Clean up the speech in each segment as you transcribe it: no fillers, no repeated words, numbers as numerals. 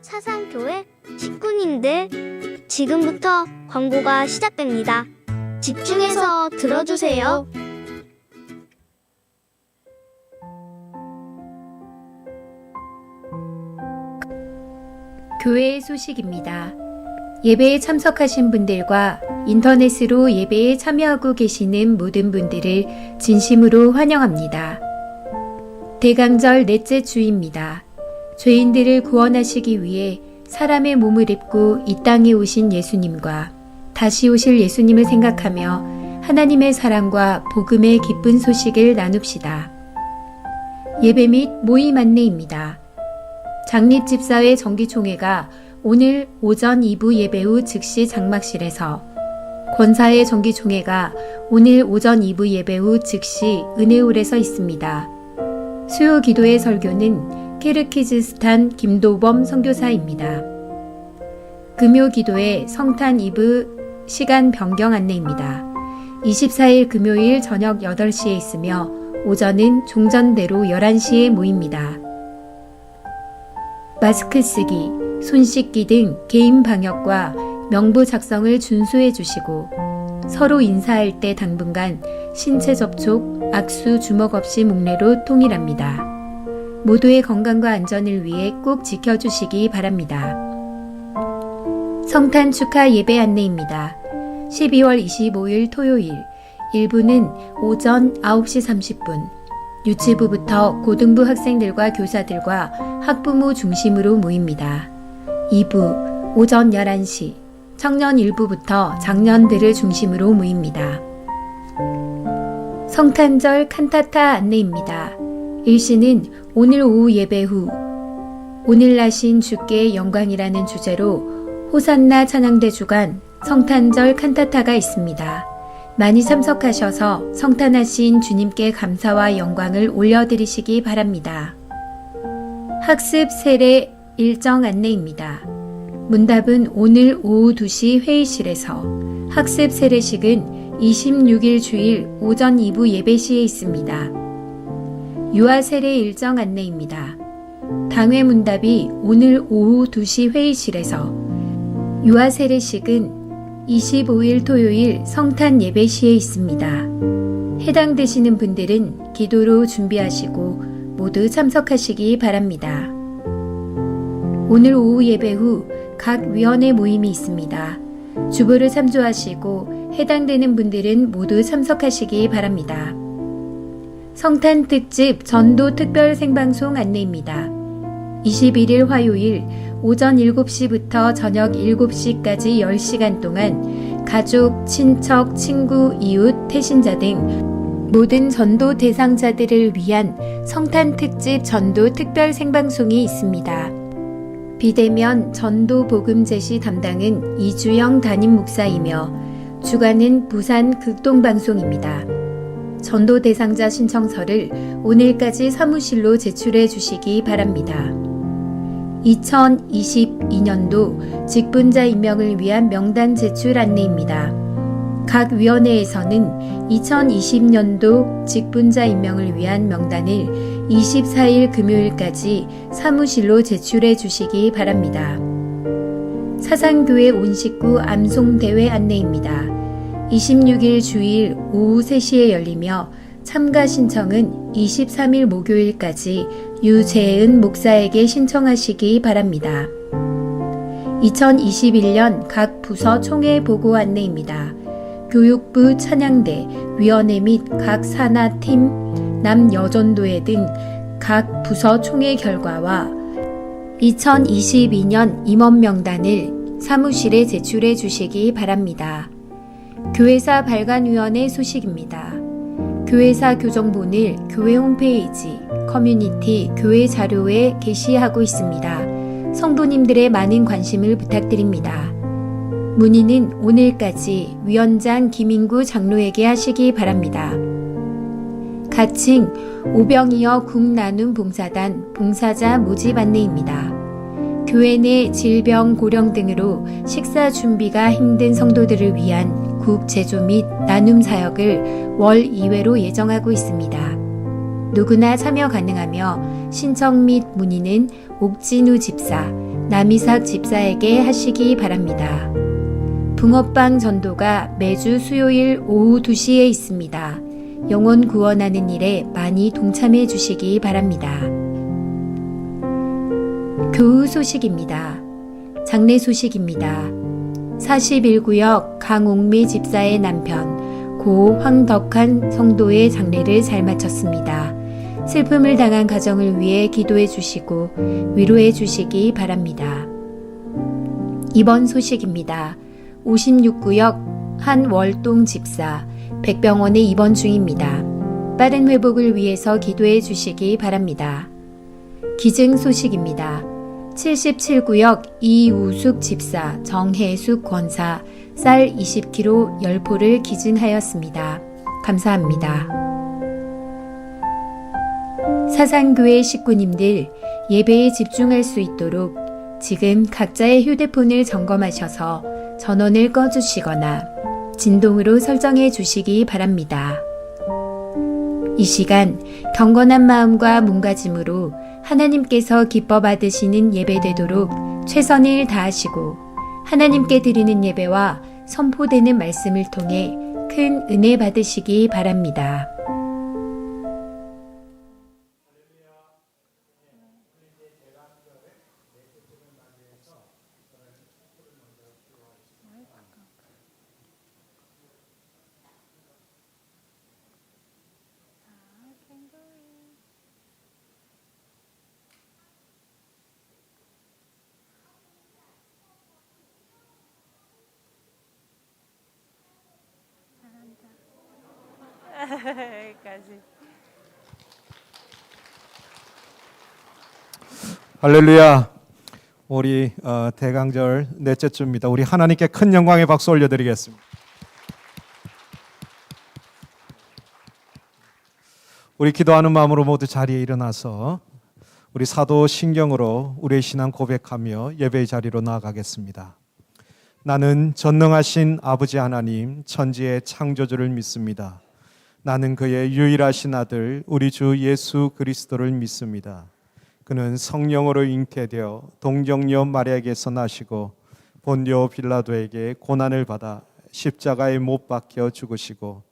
사상교회 식구님들, 지금부터 광고가 시작됩니다. 집중해서 들어주세요. 교회의 소식입니다. 예배에 참석하신 분들과 인터넷으로 예배에 참여하고 계시는 모든 분들을 진심으로 환영합니다. 대강절 넷째 주입니다. 죄인들을 구원하시기 위해 사람의 몸을 입고 이 땅에 오신 예수님과 다시 오실 예수님을 생각하며 하나님의 사랑과 복음의 기쁜 소식을 나눕시다. 예배 및 모임 안내입니다. 장립집사회 정기총회가 오늘 오전 2부 예배 후 즉시 장막실에서, 권사회 정기총회가 오늘 오전 2부 예배 후 즉시 은혜홀에서 있습니다. 수요 기도의 설교는 키르기즈스탄 김도범 선교사입니다. 금요 기도의 성탄 2부 시간 변경 안내입니다. 24일 금요일 저녁 8시에 있으며 오전은 종전대로 11시에 모입니다. 마스크 쓰기, 손 씻기 등 개인 방역과 명부 작성을 준수해 주시고 서로 인사할 때 당분간 신체 접촉, 악수, 주먹 없이 목례로 통일합니다. 모두의 건강과 안전을 위해 꼭 지켜주시기 바랍니다. 성탄 축하 예배 안내입니다. 12월 25일 토요일 1부는 오전 9시 30분, 유치부부터 고등부 학생들과 교사들과 학부모 중심으로 모입니다. 2부 오전 11시 청년 일부부터 장년들을 중심으로 모입니다. 성탄절 칸타타 안내입니다. 일시는 오늘 오후 예배 후 오늘 나신 주께 영광이라는 주제로 호산나 찬양대 주간 성탄절 칸타타가 있습니다. 많이 참석하셔서 성탄하신 주님께 감사와 영광을 올려드리시기 바랍니다. 학습 세례 일정 안내입니다. 문답은 오늘 오후 2시 회의실에서, 학습 세례식은 26일 주일 오전 2부 예배 시에 있습니다. 유아 세례 일정 안내입니다. 당회 문답이 오늘 오후 2시 회의실에서, 유아 세례식은 25일 토요일 성탄 예배 시에 있습니다. 해당되시는 분들은 기도로 준비하시고 모두 참석하시기 바랍니다. 오늘 오후 예배 후 각 위원회 모임이 있습니다. 주보를 참조하시고 해당되는 분들은 모두 참석하시기 바랍니다. 성탄 특집 전도 특별 생방송 안내입니다. 21일 화요일 오전 7시부터 저녁 7시까지 10시간 동안 가족, 친척, 친구, 이웃, 태신자 등 모든 전도 대상자들을 위한 성탄 특집 전도 특별 생방송이 있습니다. 비대면 전도 복음 제시 담당은 이주영 담임 목사이며 주관은 부산 극동방송입니다. 전도 대상자 신청서를 오늘까지 사무실로 제출해 주시기 바랍니다. 2022년도 직분자 임명을 위한 명단 제출 안내입니다. 각 위원회에서는 2020년도 직분자 임명을 위한 명단을 24일 금요일까지 사무실로 제출해 주시기 바랍니다. 사상교회 온 식구 암송대회 안내입니다. 26일 주일 오후 3시에 열리며 참가 신청은 23일 목요일까지 유재은 목사에게 신청하시기 바랍니다. 2021년 각 부서 총회 보고 안내입니다. 교육부 찬양대, 위원회 및 각 산하팀, 남여전도회 등 각 부서 총회 결과와 2022년 임원 명단을 사무실에 제출해 주시기 바랍니다. 교회사 발간위원회 소식입니다. 교회사 교정본을 교회 홈페이지, 커뮤니티, 교회 자료에 게시하고 있습니다. 성도님들의 많은 관심을 부탁드립니다. 문의는 오늘까지 위원장 김인구 장로에게 하시기 바랍니다. 가칭 오병이어 국나눔 봉사단 봉사자 모집 안내입니다. 교회 내 질병, 고령 등으로 식사 준비가 힘든 성도들을 위한 국 제조 및 나눔 사역을 월 2회로 예정하고 있습니다. 누구나 참여 가능하며 신청 및 문의는 옥진우 집사, 남이삭 집사에게 하시기 바랍니다. 붕어빵 전도가 매주 수요일 오후 2시에 있습니다. 영혼 구원하는 일에 많이 동참해 주시기 바랍니다. 교우 소식입니다. 장례 소식입니다. 41구역 강옥미 집사의 남편 고 황덕한 성도의 장례를 잘 마쳤습니다. 슬픔을 당한 가정을 위해 기도해 주시고 위로해 주시기 바랍니다. 이번 소식입니다. 56구역 한월동 집사 백병원에 입원 중입니다. 빠른 회복을 위해서 기도해 주시기 바랍니다. 기증 소식입니다. 77구역 이우숙 집사 정혜숙 권사 쌀 20kg 10포를 기증하였습니다. 감사합니다. 사상교회 식구님들 예배에 집중할 수 있도록 지금 각자의 휴대폰을 점검하셔서 전원을 꺼주시거나 진동으로 설정해 주시기 바랍니다. 이 시간 경건한 마음과 몸가짐으로 하나님께서 기뻐 받으시는 예배되도록 최선을 다하시고 하나님께 드리는 예배와 선포되는 말씀을 통해 큰 은혜 받으시기 바랍니다. 여기까지. 할렐루야. 우리 대강절 넷째 주입니다. 우리 하나님께 큰 영광의 박수 올려드리겠습니다. 우리 기도하는 마음으로 모두 자리에 일어나서 우리 사도 신경으로 우리의 신앙 고백하며 예배의 자리로 나아가겠습니다. 나는 전능하신 아버지 하나님 천지의 창조주를 믿습니다. 나는 그의 유일하신 아들 우리 주 예수 그리스도를 믿습니다. 그는 성령으로 잉태되어 동정녀 마리아에게서 나시고 본디오 빌라도에게 고난을 받아 십자가에 못 박혀 죽으시고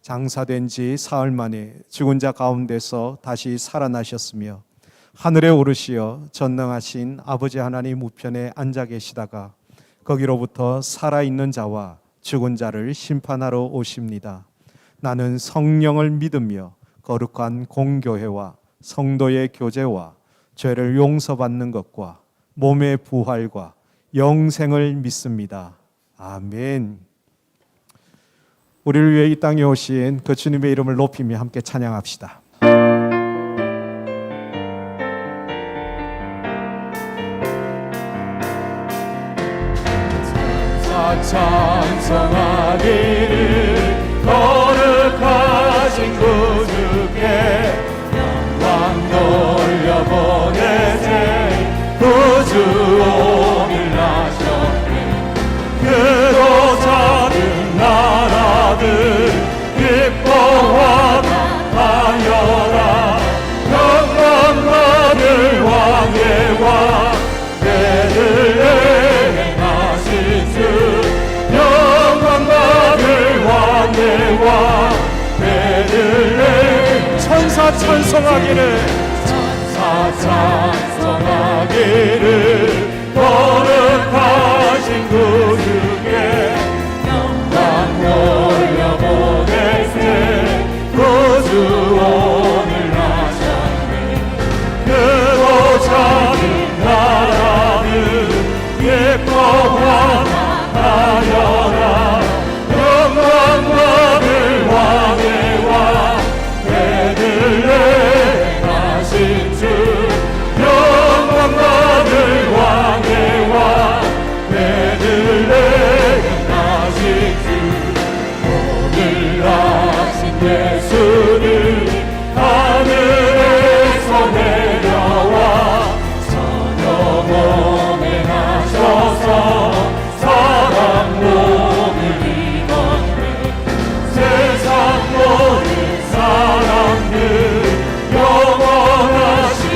장사된 지 사흘 만에 죽은 자 가운데서 다시 살아나셨으며 하늘에 오르시어 전능하신 아버지 하나님 우편에 앉아 계시다가 거기로부터 살아있는 자와 죽은 자를 심판하러 오십니다. 나는 성령을 믿으며 거룩한 공교회와 성도의 교제와 죄를 용서받는 것과 몸의 부활과 영생을 믿습니다. 아멘. 우리를 위해 이 땅에 오신 그 주님의 이름을 높이며 함께 찬양합시다. 찬송하기를 거룩하신 구주께 영광 돌려보내세 구주 오늘 나셨네. 그도 작은 나라들 기뻐하다 하여라. 영광 받을 왕의 왕 베들레헴 하신 주 영광 받을 왕의 왕 베들레헴 천사 찬송하기를 천사 찬송하기를 거룩하신 구주께 영광 돌려보낼세 구주 오늘 나셨네. 그도 작은 나라는 예뻐하나 하여라. 영광 받을 왕의 왕 베들레헴 하신 주 영광 받을 왕의 왕 베들레헴 하신 주 오늘 나신 예수를 하늘에서 내려와 저녁 몸에 나셔서 사랑 몸을 입었네. 세상 모든 사람들 영원하신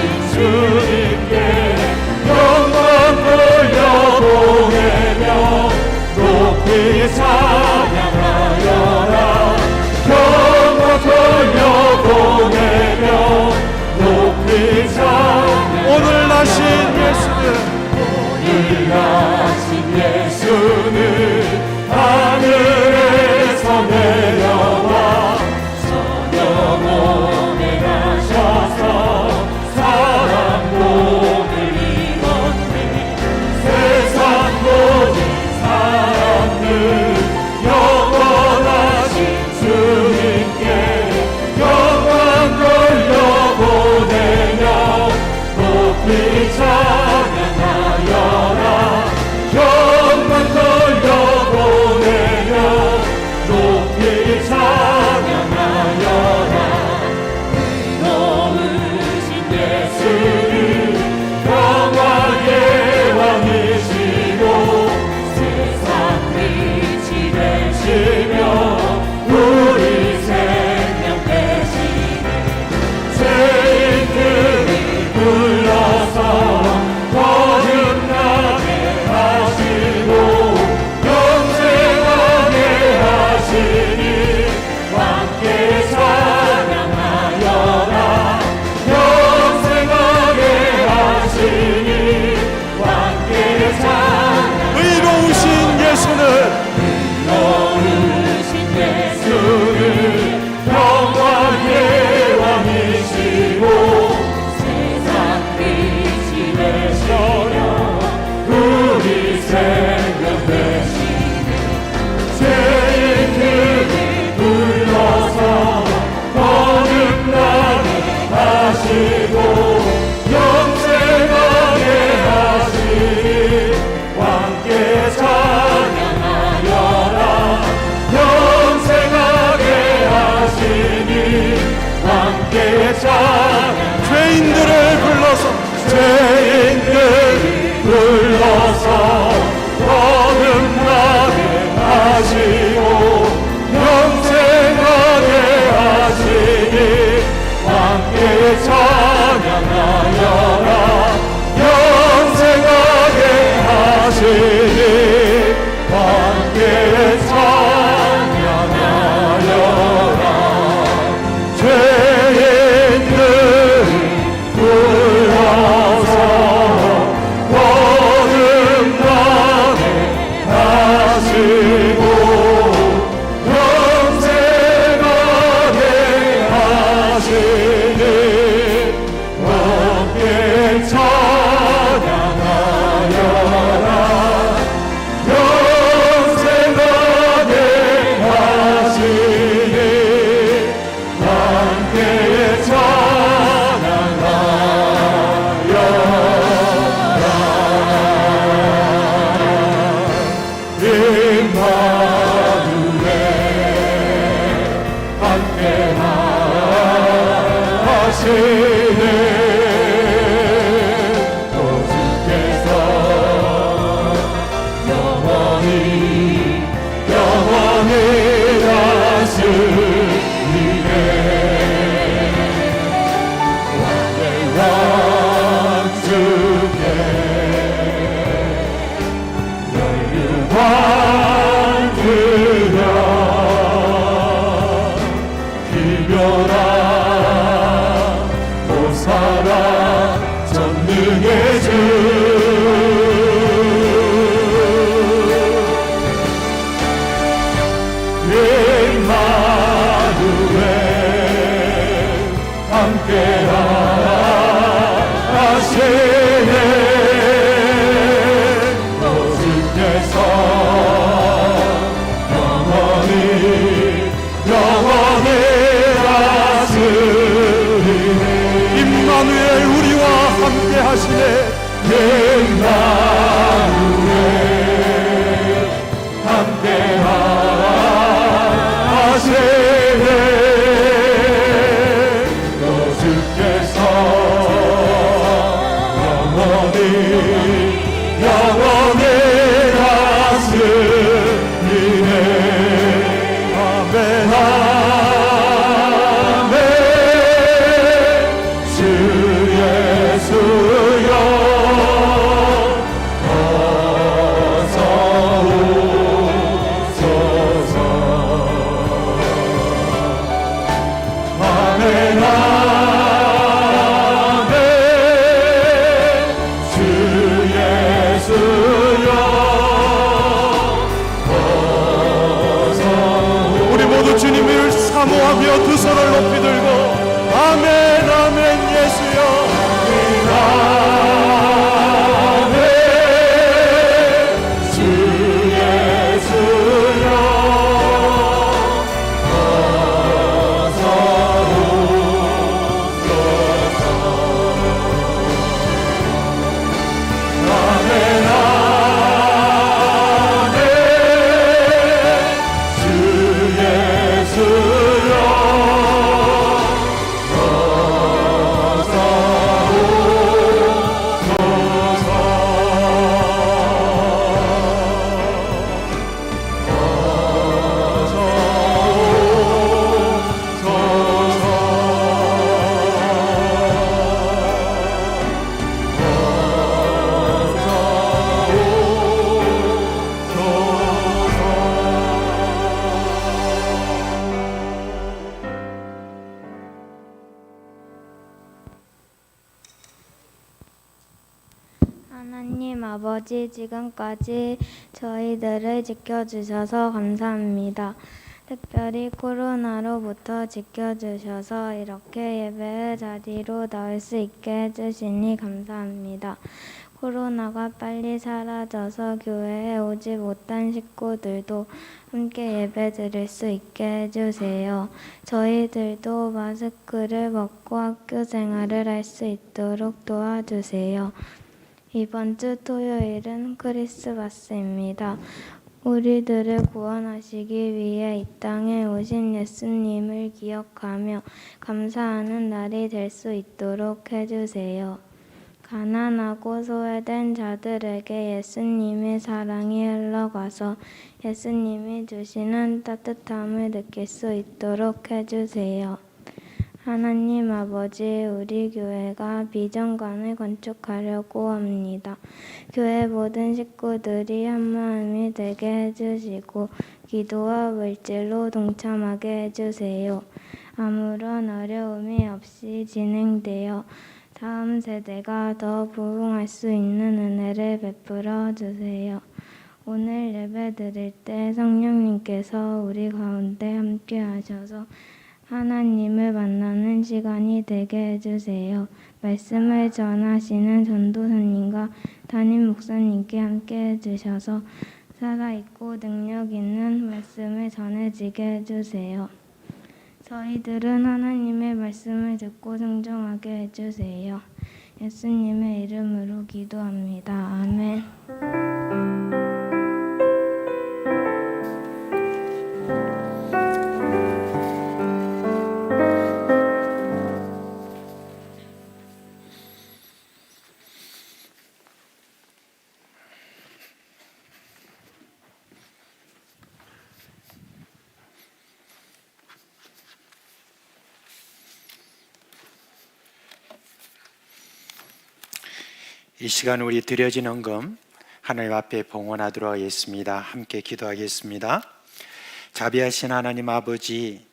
함께 하시네. 옛나루에 함께 하시네. 또 주께서 영원히 하시네. 아멘 아멘. 주 예수여 어서 오소서. 아멘 아멘. 주 예수여 우리 모두 주님을 사모하며 두 손을 높이 들고 아멘 아멘 예수여 아멘. 주 예수여 어서 오소서. 아멘 아멘. 주 예수여 어서 하나님 아버지, 지금까지 저희들을 지켜주셔서 감사합니다. 특별히 코로나로부터 지켜주셔서 이렇게 예배의 자리로 나올 수 있게 해주시니 감사합니다. 코로나가 빨리 사라져서 교회에 오지 못한 식구들도 함께 예배 드릴 수 있게 해주세요. 저희들도 마스크를 벗고 학교 생활을 할 수 있도록 도와주세요. 이번 주 토요일은 크리스마스입니다. 우리들을 구원하시기 위해 이 땅에 오신 예수님을 기억하며 감사하는 날이 될 수 있도록 해주세요. 가난하고 소외된 자들에게 예수님의 사랑이 흘러가서 예수님이 주시는 따뜻함을 느낄 수 있도록 해주세요. 하나님 아버지, 우리 교회가 비전관을 건축하려고 합니다. 교회 모든 식구들이 한마음이 되게 해주시고 기도와 물질로 동참하게 해주세요. 아무런 어려움이 없이 진행되어 다음 세대가 더 부흥할 수 있는 은혜를 베풀어 주세요. 오늘 예배 드릴 때 성령님께서 우리 가운데 함께 하셔서 하나님을 만나는 시간이 되게 해주세요. 말씀을 전하시는 전도사님과 담임 목사님께 함께 해주셔서 살아있고 능력 있는 말씀을 전해지게 해주세요. 저희들은 하나님의 말씀을 듣고 순종하게 해주세요. 예수님의 이름으로 기도합니다. 아멘. 이 시간 우리 드려진 헌금 하나님 앞에 봉헌하도록 하겠습니다. 함께 기도하겠습니다. 자비하신 하나님 아버지,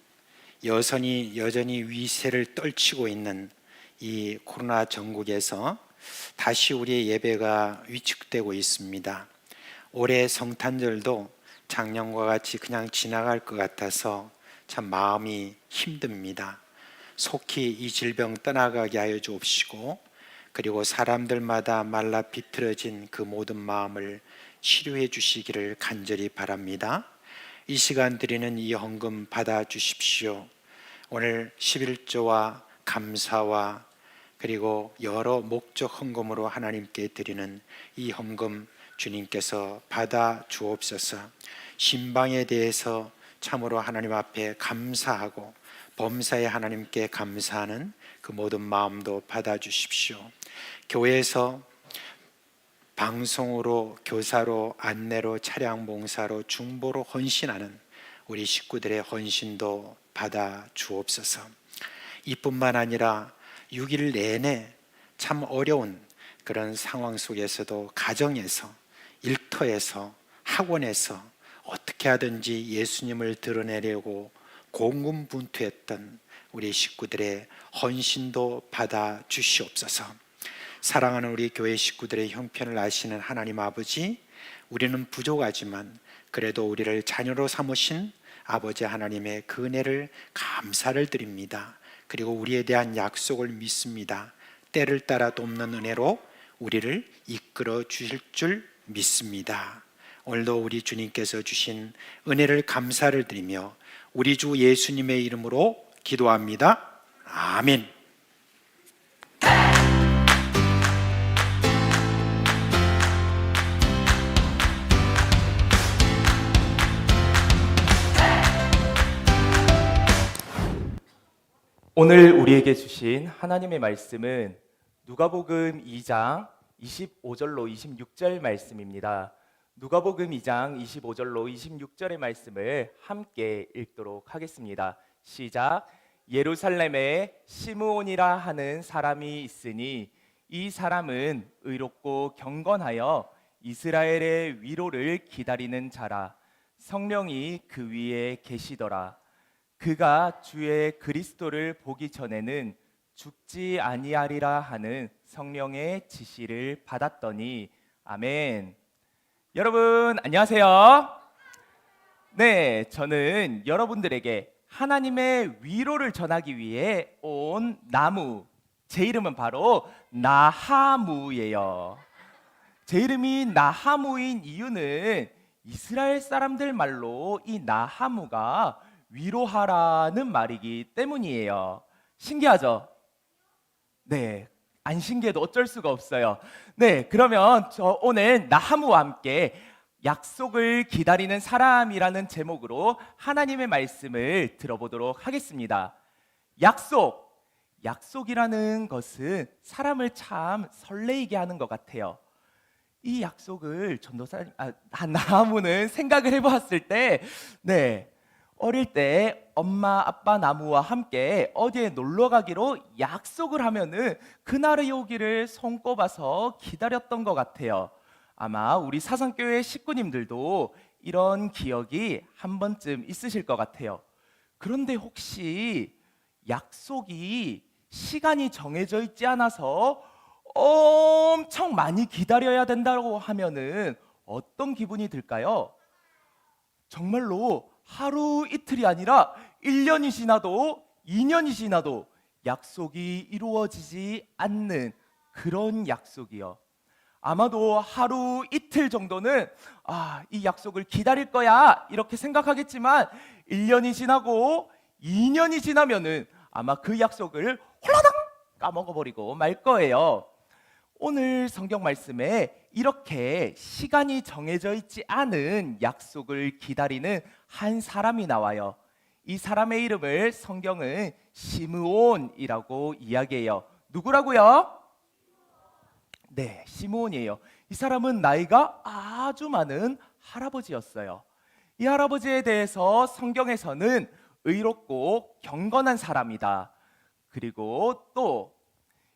여전히 위세를 떨치고 있는 이 코로나 전국에서 다시 우리의 예배가 위축되고 있습니다. 올해 성탄절도 작년과 같이 그냥 지나갈 것 같아서 참 마음이 힘듭니다. 속히 이 질병 떠나가게 하여 주옵시고, 그리고 사람들마다 말라 비틀어진 그 모든 마음을 치료해 주시기를 간절히 바랍니다. 이 시간 드리는 이 헌금 받아 주십시오. 오늘 11조와 감사와 그리고 여러 목적 헌금으로 하나님께 드리는 이 헌금 주님께서 받아 주옵소서. 신방에 대해서 참으로 하나님 앞에 감사하고 범사에 하나님께 감사하는 그 모든 마음도 받아 주십시오. 교회에서 방송으로, 교사로, 안내로, 차량 봉사로, 중보로 헌신하는 우리 식구들의 헌신도 받아 주옵소서. 이뿐만 아니라 6일 내내 참 어려운 그런 상황 속에서도 가정에서, 일터에서, 학원에서 어떻게 하든지 예수님을 드러내려고 공군분투했던 우리 식구들의 헌신도 받아 주시옵소서. 사랑하는 우리 교회 식구들의 형편을 아시는 하나님 아버지, 우리는 부족하지만 그래도 우리를 자녀로 삼으신 아버지 하나님의 그 은혜를 감사를 드립니다. 그리고 우리에 대한 약속을 믿습니다. 때를 따라 돕는 은혜로 우리를 이끌어 주실 줄 믿습니다. 오늘도 우리 주님께서 주신 은혜를 감사를 드리며 우리 주 예수님의 이름으로 기도합니다. 아멘. 오늘 우리에게 주신 하나님의 말씀은 누가복음 2장 25절로 26절 말씀입니다. 누가복음 2장 25절로 26절의 말씀을 함께 읽도록 하겠습니다. 시작. 예루살렘에 시므온이라 하는 사람이 있으니 이 사람은 의롭고 경건하여 이스라엘의 위로를 기다리는 자라. 성령이 그 위에 계시더라. 그가 주의 그리스도를 보기 전에는 죽지 아니하리라 하는 성령의 지시를 받았더니. 아멘. 여러분 안녕하세요. 네, 저는 여러분들에게 하나님의 위로를 전하기 위해 온 나무, 제 이름은 바로 나하무예요. 제 이름이 나하무인 이유는 이스라엘 사람들 말로 이 나하무가 위로하라는 말이기 때문이에요. 신기하죠? 네, 안 신기해도 어쩔 수가 없어요. 네, 그러면 저 오늘 나하무와 함께 약속을 기다리는 사람이라는 제목으로 하나님의 말씀을 들어보도록 하겠습니다. 약속이라는 것은 사람을 참 설레이게 하는 것 같아요. 이 약속을 전도사님, 나무는 생각을 해보았을 때, 네, 어릴 때 엄마 아빠 나무와 함께 어디에 놀러 가기로 약속을 하면은 그날의 오기를 손꼽아서 기다렸던 것 같아요. 아마 우리 사상교회 식구님들도 이런 기억이 한 번쯤 있으실 것 같아요. 그런데 혹시 약속이 시간이 정해져 있지 않아서 엄청 많이 기다려야 된다고 하면은 어떤 기분이 들까요? 정말로 하루 이틀이 아니라 1년이 지나도 2년이 지나도 약속이 이루어지지 않는 그런 약속이요. 아마도 하루 이틀 정도는 이 약속을 기다릴 거야 이렇게 생각하겠지만 1년이 지나고 2년이 지나면은 아마 그 약속을 홀라당 까먹어버리고 말 거예요. 오늘 성경 말씀에 이렇게 시간이 정해져 있지 않은 약속을 기다리는 한 사람이 나와요. 이 사람의 이름을 성경은 시므온이라고 이야기해요. 누구라고요? 네, 시므온이에요. 이 사람은 나이가 아주 많은 할아버지였어요. 이 할아버지에 대해서 성경에서는 의롭고 경건한 사람이다. 그리고 또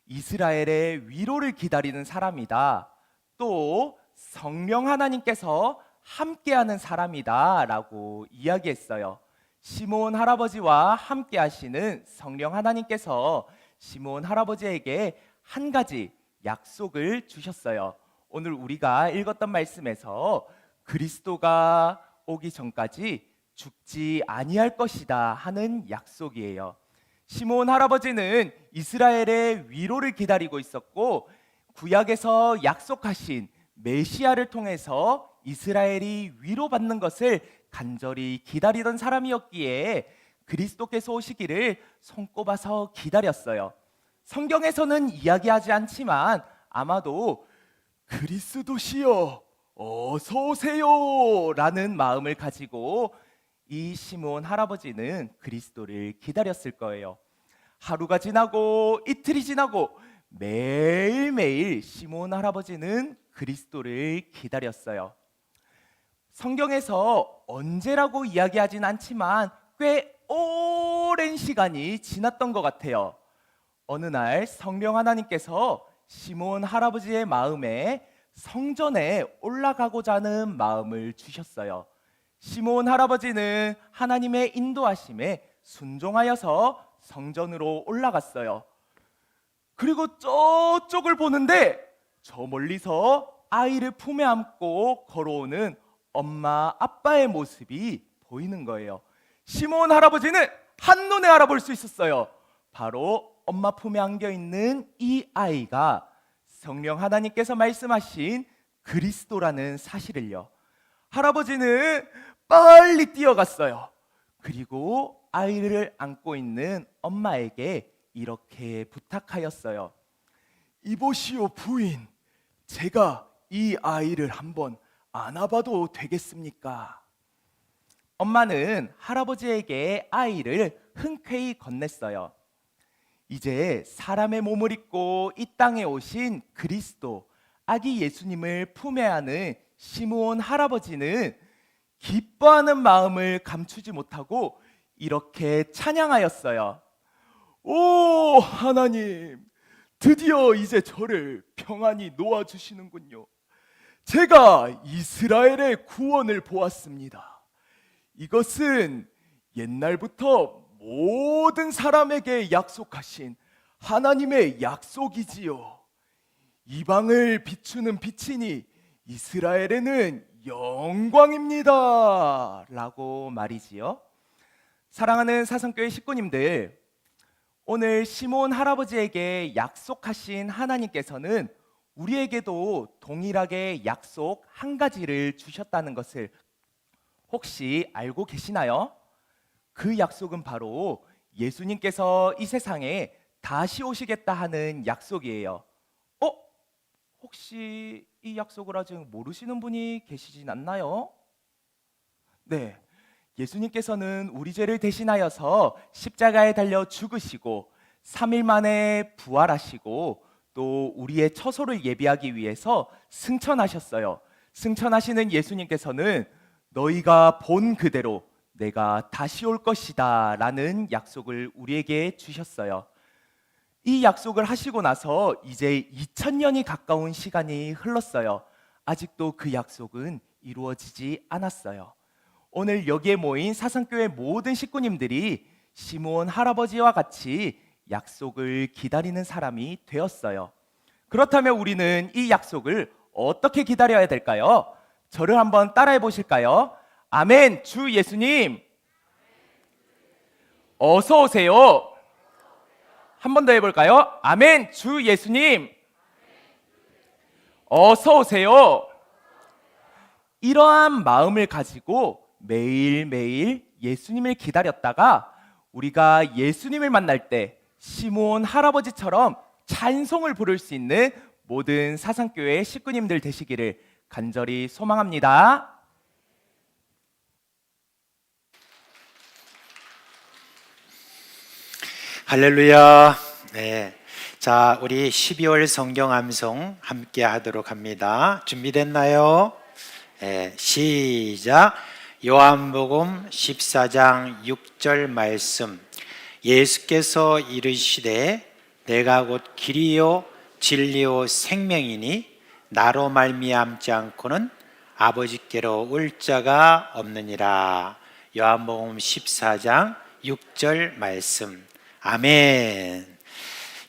이스라엘의 위로를 기다리는 사람이다. 또 성령 하나님께서 함께하는 사람이다 라고 이야기했어요. 시므온 할아버지와 함께 하시는 성령 하나님께서 시므온 할아버지에게 한 가지 약속을 주셨어요. 오늘 우리가 읽었던 말씀에서 그리스도가 오기 전까지 죽지 아니할 것이다 하는 약속이에요. 시므온 할아버지는 이스라엘의 위로를 기다리고 있었고 구약에서 약속하신 메시아를 통해서 이스라엘이 위로받는 것을 간절히 기다리던 사람이었기에 그리스도께서 오시기를 손꼽아서 기다렸어요. 성경에서는 이야기하지 않지만 아마도 그리스도시여 어서 오세요 라는 마음을 가지고 이 시므온 할아버지는 그리스도를 기다렸을 거예요. 하루가 지나고 이틀이 지나고 매일매일 시므온 할아버지는 그리스도를 기다렸어요. 성경에서 언제라고 이야기하진 않지만 꽤 오랜 시간이 지났던 것 같아요. 어느 날 성령 하나님께서 시므온 할아버지의 마음에 성전에 올라가고자 하는 마음을 주셨어요. 시므온 할아버지는 하나님의 인도하심에 순종하여서 성전으로 올라갔어요. 그리고 저쪽을 보는데 저 멀리서 아이를 품에 안고 걸어오는 엄마 아빠의 모습이 보이는 거예요. 시므온 할아버지는 한눈에 알아볼 수 있었어요. 바로 엄마 품에 안겨 있는 이 아이가 성령 하나님께서 말씀하신 그리스도라는 사실을요. 할아버지는 빨리 뛰어갔어요. 그리고 아이를 안고 있는 엄마에게 이렇게 부탁하였어요. 이보시오 부인, 제가 이 아이를 한번 안아봐도 되겠습니까? 엄마는 할아버지에게 아이를 흔쾌히 건넸어요. 이제 사람의 몸을 입고 이 땅에 오신 그리스도, 아기 예수님을 품에 안은 시므온 할아버지는 기뻐하는 마음을 감추지 못하고 이렇게 찬양하였어요. 오 하나님, 드디어 이제 저를 평안히 놓아주시는군요. 제가 이스라엘의 구원을 보았습니다. 이것은 옛날부터 모든 사람에게 약속하신 하나님의 약속이지요. 이방을 비추는 빛이니 이스라엘에는 영광입니다 라고 말이지요. 사랑하는 사성교회 식구님들, 오늘 시므온 할아버지에게 약속하신 하나님께서는 우리에게도 동일하게 약속 한 가지를 주셨다는 것을 혹시 알고 계시나요? 그 약속은 바로 예수님께서 이 세상에 다시 오시겠다 하는 약속이에요. 혹시 이 약속을 아직 모르시는 분이 계시진 않나요? 네, 예수님께서는 우리 죄를 대신하여서 십자가에 달려 죽으시고 3일 만에 부활하시고 또 우리의 처소를 예비하기 위해서 승천하셨어요. 승천하시는 예수님께서는 너희가 본 그대로 내가 다시 올 것이다 라는 약속을 우리에게 주셨어요. 이 약속을 하시고 나서 이제 2000년이 가까운 시간이 흘렀어요. 아직도 그 약속은 이루어지지 않았어요. 오늘 여기에 모인 사성교회 모든 식구님들이 시므온 할아버지와 같이 약속을 기다리는 사람이 되었어요. 그렇다면 우리는 이 약속을 어떻게 기다려야 될까요? 저를 한번 따라해 보실까요? 아멘. 주 예수님 어서 오세요. 한 번 더 해볼까요? 아멘. 주 예수님 어서 오세요. 이러한 마음을 가지고 매일매일 예수님을 기다렸다가 우리가 예수님을 만날 때 시므온 할아버지처럼 찬송을 부를 수 있는 모든 사상교회 식구님들 되시기를 간절히 소망합니다. 할렐루야. 네. 자, 우리 12월 성경 암송 함께 하도록 합니다. 준비됐나요? 네, 시작. 요한복음 14장 6절 말씀. 예수께서 이르시되 내가 곧 길이요 진리요 생명이니 나로 말미암지 않고는 아버지께로 올 자가 없느니라. 요한복음 14장 6절 말씀. 아멘.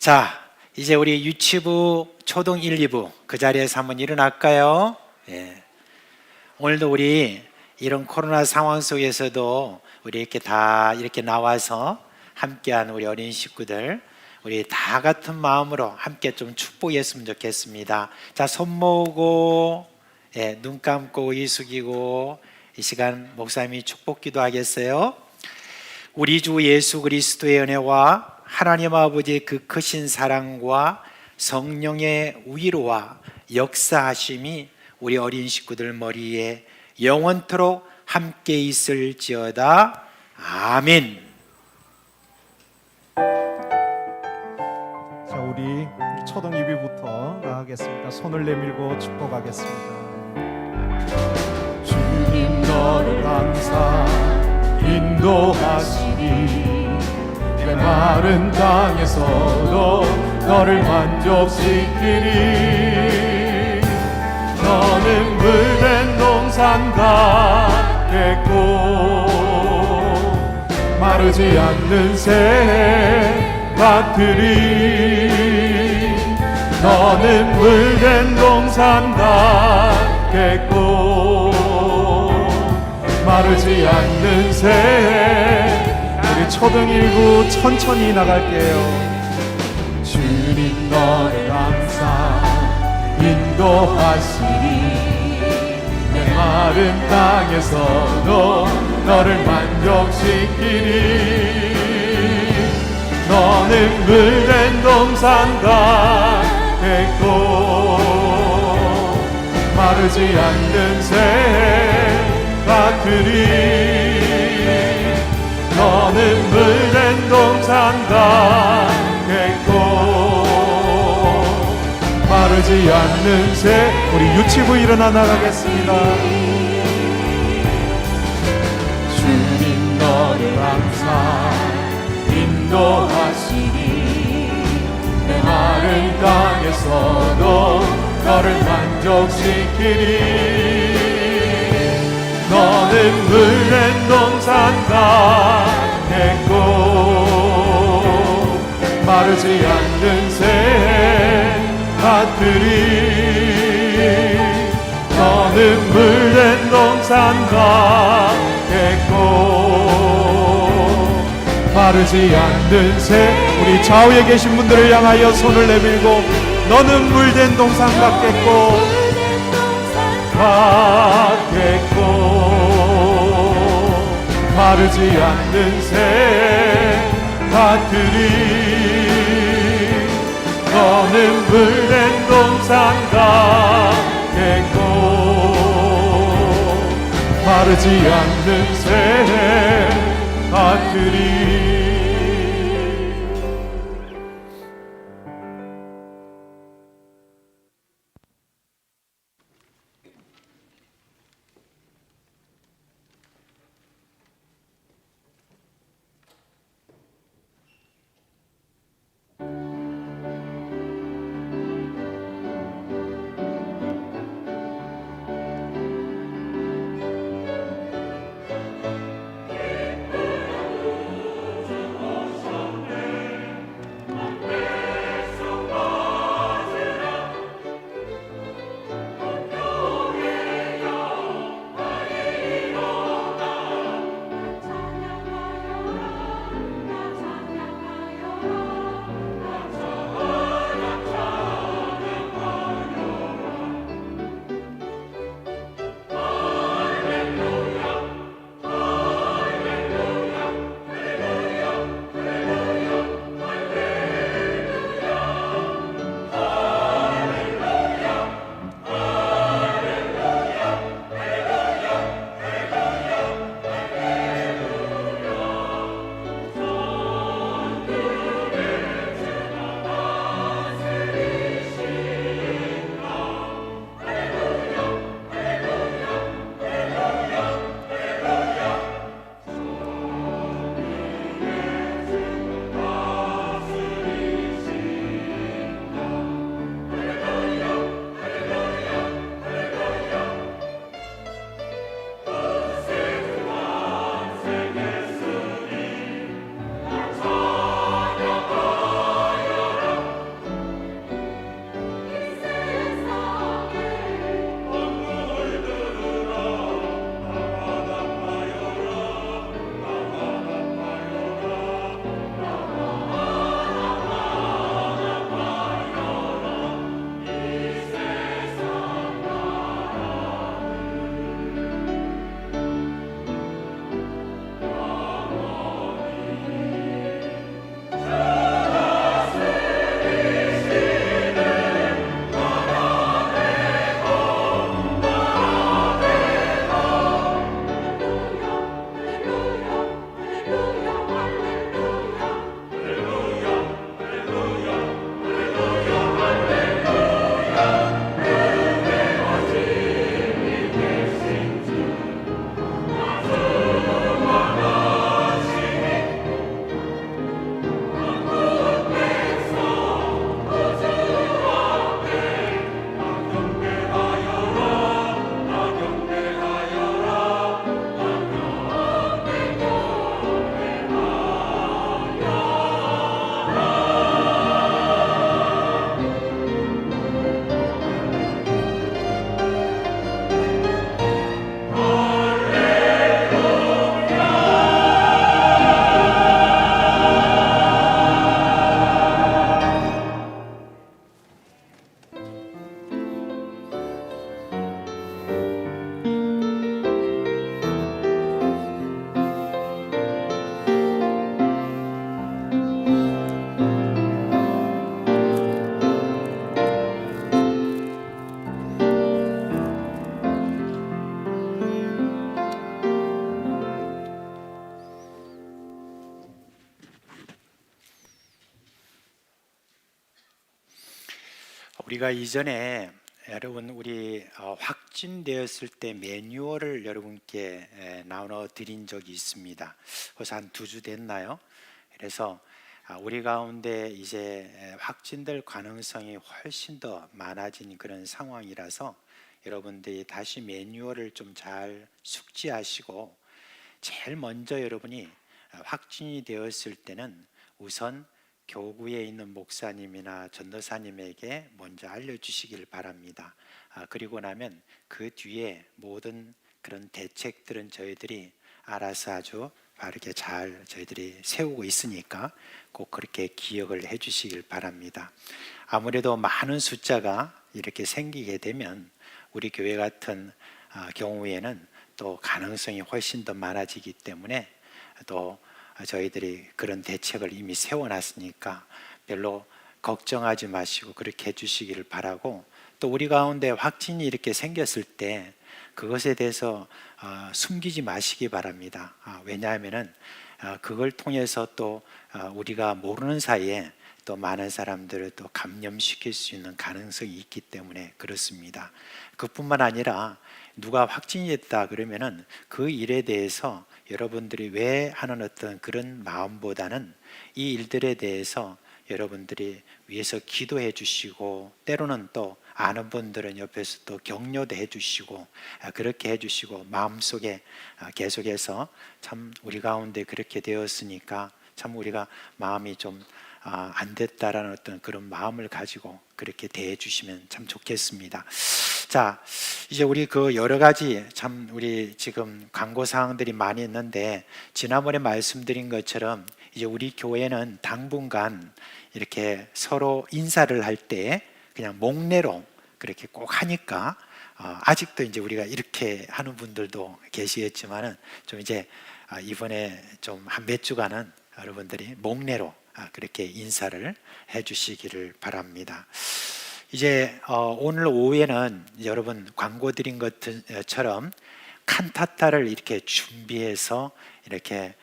자, 이제 우리 유치부 초등 1, 2부 그 자리에서 한번 일어날까요? 예. 오늘도 우리 이런 코로나 상황 속에서도 우리 이렇게 다 이렇게 나와서 함께한 우리 어린 식구들, 우리 다 같은 마음으로 함께 좀 축복했으면 좋겠습니다. 자, 손 모으고, 예, 눈 감고 이 숙이고 이 시간 목사님이 축복 기도하겠어요. 우리 주 예수 그리스도의 은혜와 하나님 아버지의 그 크신 사랑과 성령의 위로와 역사하심이 우리 어린 식구들 머리에 영원토록 함께 있을지어다. 아멘. 자, 우리 초등 예비부터 나가겠습니다. 손을 내밀고 축복하겠습니다. 주님 너를 항상 인도하시니 내 마른 땅에서도 너를 만족시키리. 너는 물된 동산 같겠고 마르지 않는 새 같으리. 너는 물된 동산 같겠고 마르지 않는 새. 우리 초등 1구 천천히 나갈게요. 주님 너를 항상 인도하시니 내 마른 땅에서도 너를 만족시키니. 너는 물된 동산 같겠고 마르지 않는 새 같으리. 너는 물된 동산 같겠고 마르지 않는 새. 우리 유치부 일어나 나가겠습니다. 주님 너를 항상 인도하시니 내 마른 땅에서도 너를 만족시키니. 너는 물된 동산 같겠고 마르지 않는 새 같으리. 너는 물된 동산 같겠고 마르지 않는 새. 우리 좌우에 계신 분들을 향하여 손을 내밀고 너는 물된 동산 같겠고 마르지 않는 새 같으리. 너는 물된 동산 같겠고 마르지 않는 새 같으리. 우리가 이전에 여러분 우리 확진되었을 때 매뉴얼을 여러분께 나눠 드린 적이 있습니다. 벌써 한 2주 됐나요? 그래서 우리 가운데 이제 확진될 가능성이 훨씬 더 많아진 그런 상황이라서 여러분들이 다시 매뉴얼을 좀 잘 숙지하시고, 제일 먼저 여러분이 확진이 되었을 때는 우선 교구에 있는 목사님이나 전도사님에게 먼저 알려주시길 바랍니다. 그리고 나면 그 뒤에 모든 그런 대책들은 저희들이 알아서 아주 바르게 잘 저희들이 세우고 있으니까 꼭 그렇게 기억을 해 주시길 바랍니다. 아무래도 많은 숫자가 이렇게 생기게 되면 우리 교회 같은 경우에는 또 가능성이 훨씬 더 많아지기 때문에 또 저희들이 그런 대책을 이미 세워놨으니까 별로 걱정하지 마시고 그렇게 해주시기를 바라고, 또 우리 가운데 확진이 이렇게 생겼을 때 그것에 대해서 숨기지 마시기 바랍니다. 왜냐하면은 그걸 통해서 또 우리가 모르는 사이에 또 많은 사람들을 또 감염시킬 수 있는 가능성이 있기 때문에 그렇습니다. 그뿐만 아니라 누가 확진이 됐다 그러면은 그 일에 대해서 여러분들이 왜 하는 어떤 그런 마음보다는 이 일들에 대해서 여러분들이 위해서 기도해 주시고, 때로는 또 아는 분들은 옆에서 또 격려도 해 주시고, 그렇게 해 주시고, 마음속에 계속해서 참 우리 가운데 그렇게 되었으니까 참 우리가 마음이 좀 안 됐다라는 어떤 그런 마음을 가지고 그렇게 대해 주시면 참 좋겠습니다. 자, 이제 우리 그 여러 가지 참 우리 지금 광고 사항들이 많이 있는데, 지난번에 말씀드린 것처럼 이제 우리 교회는 당분간 이렇게 서로 인사를 할 때 그냥 목례로 그렇게 꼭 하니까 아직도 이제 우리가 이렇게 하는 분들도 계시겠지만은 좀 이제 이번에 좀 한 몇 주간은 여러분들이 목례로 그렇게 인사를 해 주시기를 바랍니다. 이제 오늘 오후에는 여러분 광고 드린 것처럼 칸타타를 이렇게 준비해서 이렇게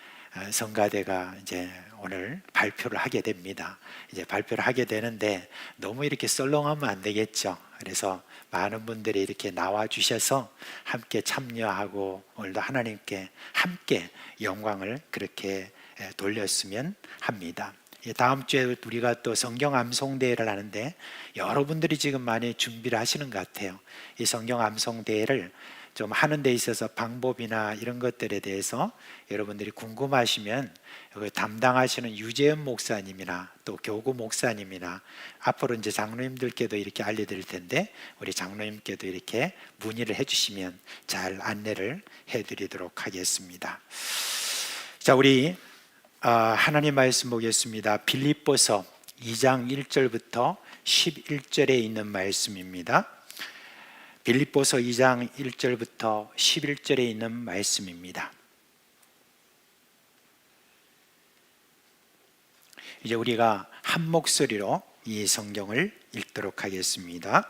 성가대가 이제 오늘 발표를 하게 됩니다. 이제 발표를 하게 되는데 너무 이렇게 썰렁하면 안 되겠죠. 그래서 많은 분들이 이렇게 나와 주셔서 함께 참여하고 오늘도 하나님께 함께 영광을 그렇게 돌렸으면 합니다. 다음 주에 우리가 또 성경 암송 대회를 하는데 여러분들이 지금 많이 준비를 하시는 것 같아요. 이 성경 암송 대회를 좀 하는 데 있어서 방법이나 이런 것들에 대해서 여러분들이 궁금하시면 여기 담당하시는 유재현 목사님이나 또 교구 목사님이나 앞으로 이제 장로님들께도 이렇게 알려드릴 텐데 우리 장로님께도 이렇게 문의를 해주시면 잘 안내를 해드리도록 하겠습니다. 자, 우리 하나님 말씀 보겠습니다. 빌립보서 2장 1절부터 11절에 있는 말씀입니다. 빌립보서 2장 1절부터 11절에 있는 말씀입니다. 이제 우리가 한 목소리로 이 성경을 읽도록 하겠습니다.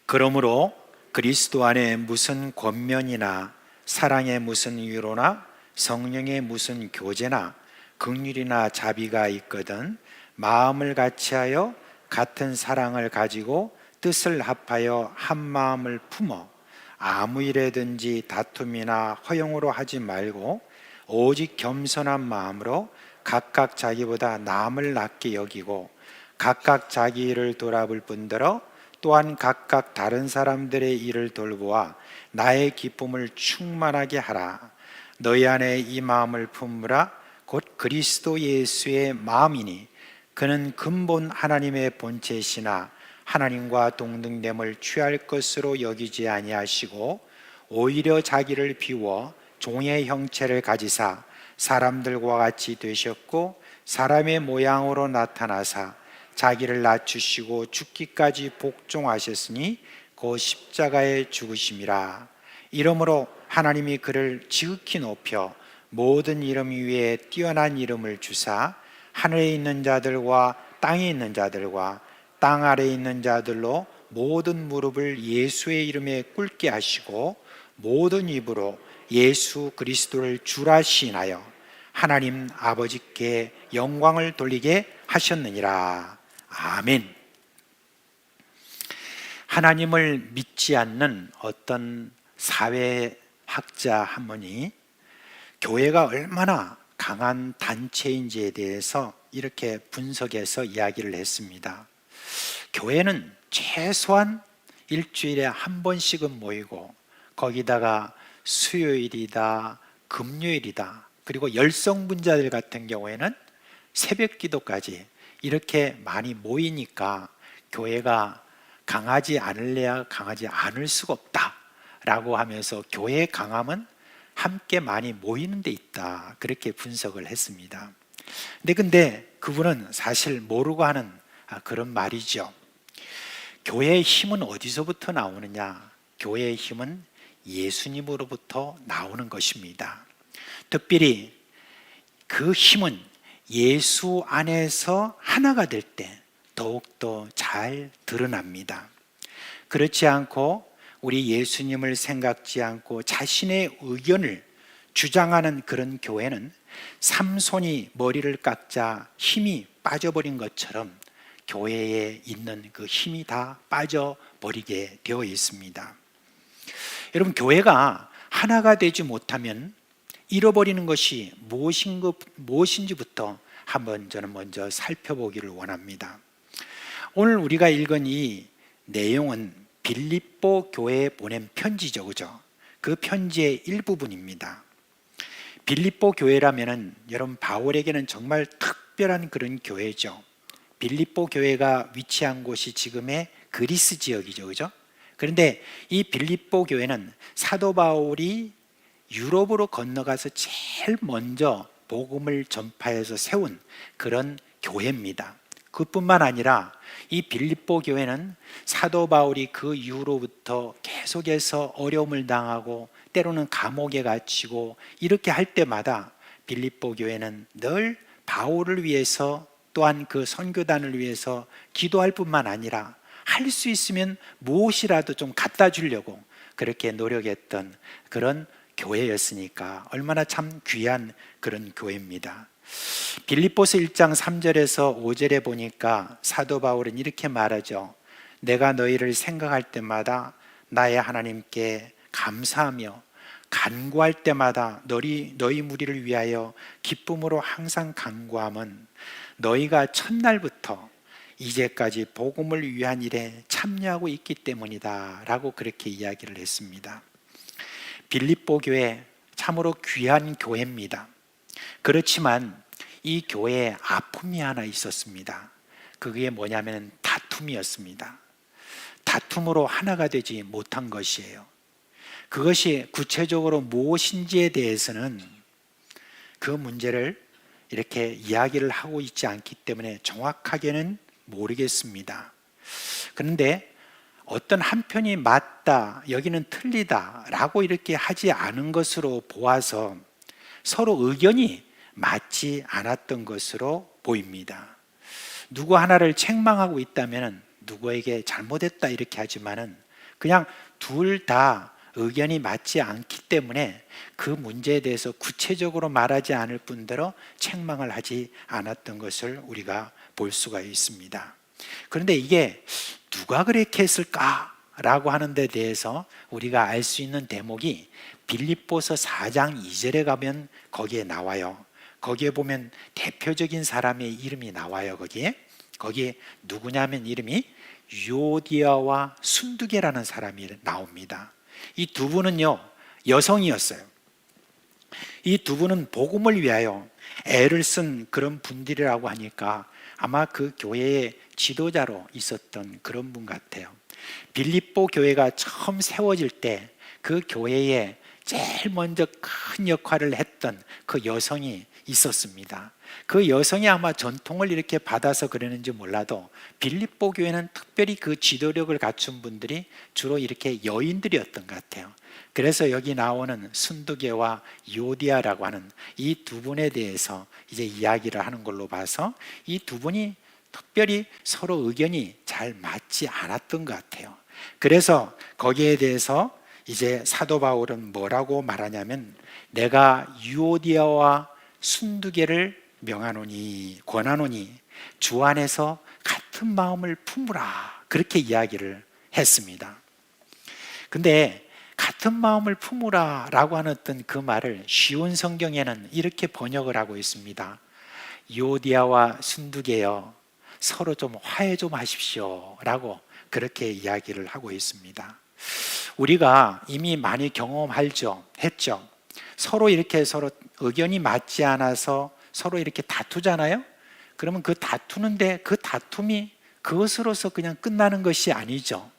그러므로 그리스도 안에 무슨 권면이나 사랑의 무슨 위로나 성령의 무슨 교제나 긍휼이나 자비가 있거든 마음을 같이하여 같은 사랑을 가지고 뜻을 합하여 한 마음을 품어 아무 일에든지 다툼이나 허용으로 하지 말고 오직 겸손한 마음으로 각각 자기보다 남을 낫게 여기고 각각 자기 일을 돌아볼 뿐더러 또한 각각 다른 사람들의 일을 돌보아 나의 기쁨을 충만하게 하라. 너희 안에 이 마음을 품으라. 곧 그리스도 예수의 마음이니 그는 근본 하나님의 본체시나 하나님과 동등됨을 취할 것으로 여기지 아니하시고 오히려 자기를 비워 종의 형체를 가지사 사람들과 같이 되셨고 사람의 모양으로 나타나사 자기를 낮추시고 죽기까지 복종하셨으니 그 십자가에 죽으심이라. 이러므로 하나님이 그를 지극히 높여 모든 이름 위에 뛰어난 이름을 주사 하늘에 있는 자들과 땅에 있는 자들과 땅 아래에 있는 자들로 모든 무릎을 예수의 이름에 꿇게 하시고 모든 입으로 예수 그리스도를 주라 시인하여 하나님 아버지께 영광을 돌리게 하셨느니라. 아멘. 하나님을 믿지 않는 어떤 사회학자 한 분이 교회가 얼마나 강한 단체인지에 대해서 이렇게 분석해서 이야기를 했습니다. 교회는 최소한 일주일에 한 번씩은 모이고 거기다가 수요일이다, 금요일이다, 그리고 열성분자들 같은 경우에는 새벽 기도까지 이렇게 많이 모이니까 교회가 강하지 않을래야 강하지 않을 수가 없다라고 하면서 교회의 강함은 함께 많이 모이는 데 있다, 그렇게 분석을 했습니다. 근데 그분은 사실 모르고 하는 그런 말이죠. 교회의 힘은 어디서부터 나오느냐? 교회의 힘은 예수님으로부터 나오는 것입니다. 특별히 그 힘은 예수 안에서 하나가 될 때 더욱더 잘 드러납니다. 그렇지 않고 우리 예수님을 생각지 않고 자신의 의견을 주장하는 그런 교회는 삼손이 머리를 깎자 힘이 빠져버린 것처럼 교회에 있는 그 힘이 다 빠져버리게 되어 있습니다. 여러분, 교회가 하나가 되지 못하면 잃어버리는 것이 무엇인지부터 한번 저는 먼저 살펴보기를 원합니다. 오늘 우리가 읽은 이 내용은 빌립보 교회에 보낸 편지죠, 그죠? 그 편지의 일부분입니다. 빌립보 교회라면은 여러분, 바울에게는 정말 특별한 그런 교회죠. 빌립보 교회가 위치한 곳이 지금의 그리스 지역이죠, 그죠? 그런데 이 빌립보 교회는 사도 바울이 유럽으로 건너가서 제일 먼저 복음을 전파해서 세운 그런 교회입니다. 그뿐만 아니라 이 빌립보 교회는 사도 바울이 그 이후로부터 계속해서 어려움을 당하고 때로는 감옥에 갇히고 이렇게 할 때마다 빌립보 교회는 늘 바울을 위해서 또한 그 선교단을 위해서 기도할 뿐만 아니라 할 수 있으면 무엇이라도 좀 갖다 주려고 그렇게 노력했던 그런 교회였으니까 얼마나 참 귀한 그런 교회입니다. 빌립보서 1장 3절에서 5절에 보니까 사도 바울은 이렇게 말하죠. 내가 너희를 생각할 때마다 나의 하나님께 감사하며 간구할 때마다 너희 무리를 위하여 기쁨으로 항상 간구함은 너희가 첫날부터 이제까지 복음을 위한 일에 참여하고 있기 때문이다 라고 그렇게 이야기를 했습니다. 빌립보 교회 참으로 귀한 교회입니다. 그렇지만 이 교회에 아픔이 하나 있었습니다. 그게 뭐냐면 다툼이었습니다. 다툼으로 하나가 되지 못한 것이에요. 그것이 구체적으로 무엇인지에 대해서는 그 문제를 이렇게 이야기를 하고 있지 않기 때문에 정확하게는 모르겠습니다. 그런데 어떤 한편이 맞다, 여기는 틀리다 라고 이렇게 하지 않은 것으로 보아서 서로 의견이 맞지 않았던 것으로 보입니다. 누구 하나를 책망하고 있다면 누구에게 잘못했다 이렇게 하지만은 그냥 둘 다 의견이 맞지 않기 때문에 그 문제에 대해서 구체적으로 말하지 않을 뿐더러 책망을 하지 않았던 것을 우리가 볼 수가 있습니다. 그런데 이게 누가 그렇게 했을까라고 하는 데 대해서 우리가 알 수 있는 대목이 빌립보서 4장 2절에 가면 거기에 나와요. 거기에 보면 대표적인 사람의 이름이 나와요. 거기에 누구냐면 이름이 유오디아와 순두계라는 사람이 나옵니다. 이 두 분은요, 여성이었어요. 이 두 분은 복음을 위하여 애를 쓴 그런 분들이라고 하니까 아마 그 교회의 지도자로 있었던 그런 분 같아요. 빌립보 교회가 처음 세워질 때 그 교회에 제일 먼저 큰 역할을 했던 그 여성이 있었습니다. 그 여성이 아마 전통을 이렇게 받아서 그러는지 몰라도 빌립보 교회는 특별히 그 지도력을 갖춘 분들이 주로 이렇게 여인들이었던 것 같아요. 그래서 여기 나오는 순두계와 요디아라고 하는 이 두 분에 대해서 이제 이야기를 하는 걸로 봐서 이 두 분이 특별히 서로 의견이 잘 맞지 않았던 것 같아요. 그래서 거기에 대해서 이제 사도 바울은 뭐라고 말하냐면 내가 유오디아와 순두계를 명하노니 권하노니 주 안에서 같은 마음을 품으라 그렇게 이야기를 했습니다. 근데 같은 마음을 품으라 라고 하는 어떤 그 말을 쉬운 성경에는 이렇게 번역을 하고 있습니다. 유오디아와 순두개여 서로 좀 화해 좀 하십시오 라고 그렇게 이야기를 하고 있습니다. 우리가 이미 많이 했죠. 서로 이렇게 서로 의견이 맞지 않아서 서로 이렇게 다투잖아요. 그러면 그 다투는데 그 다툼이 그것으로서 그냥 끝나는 것이 아니죠.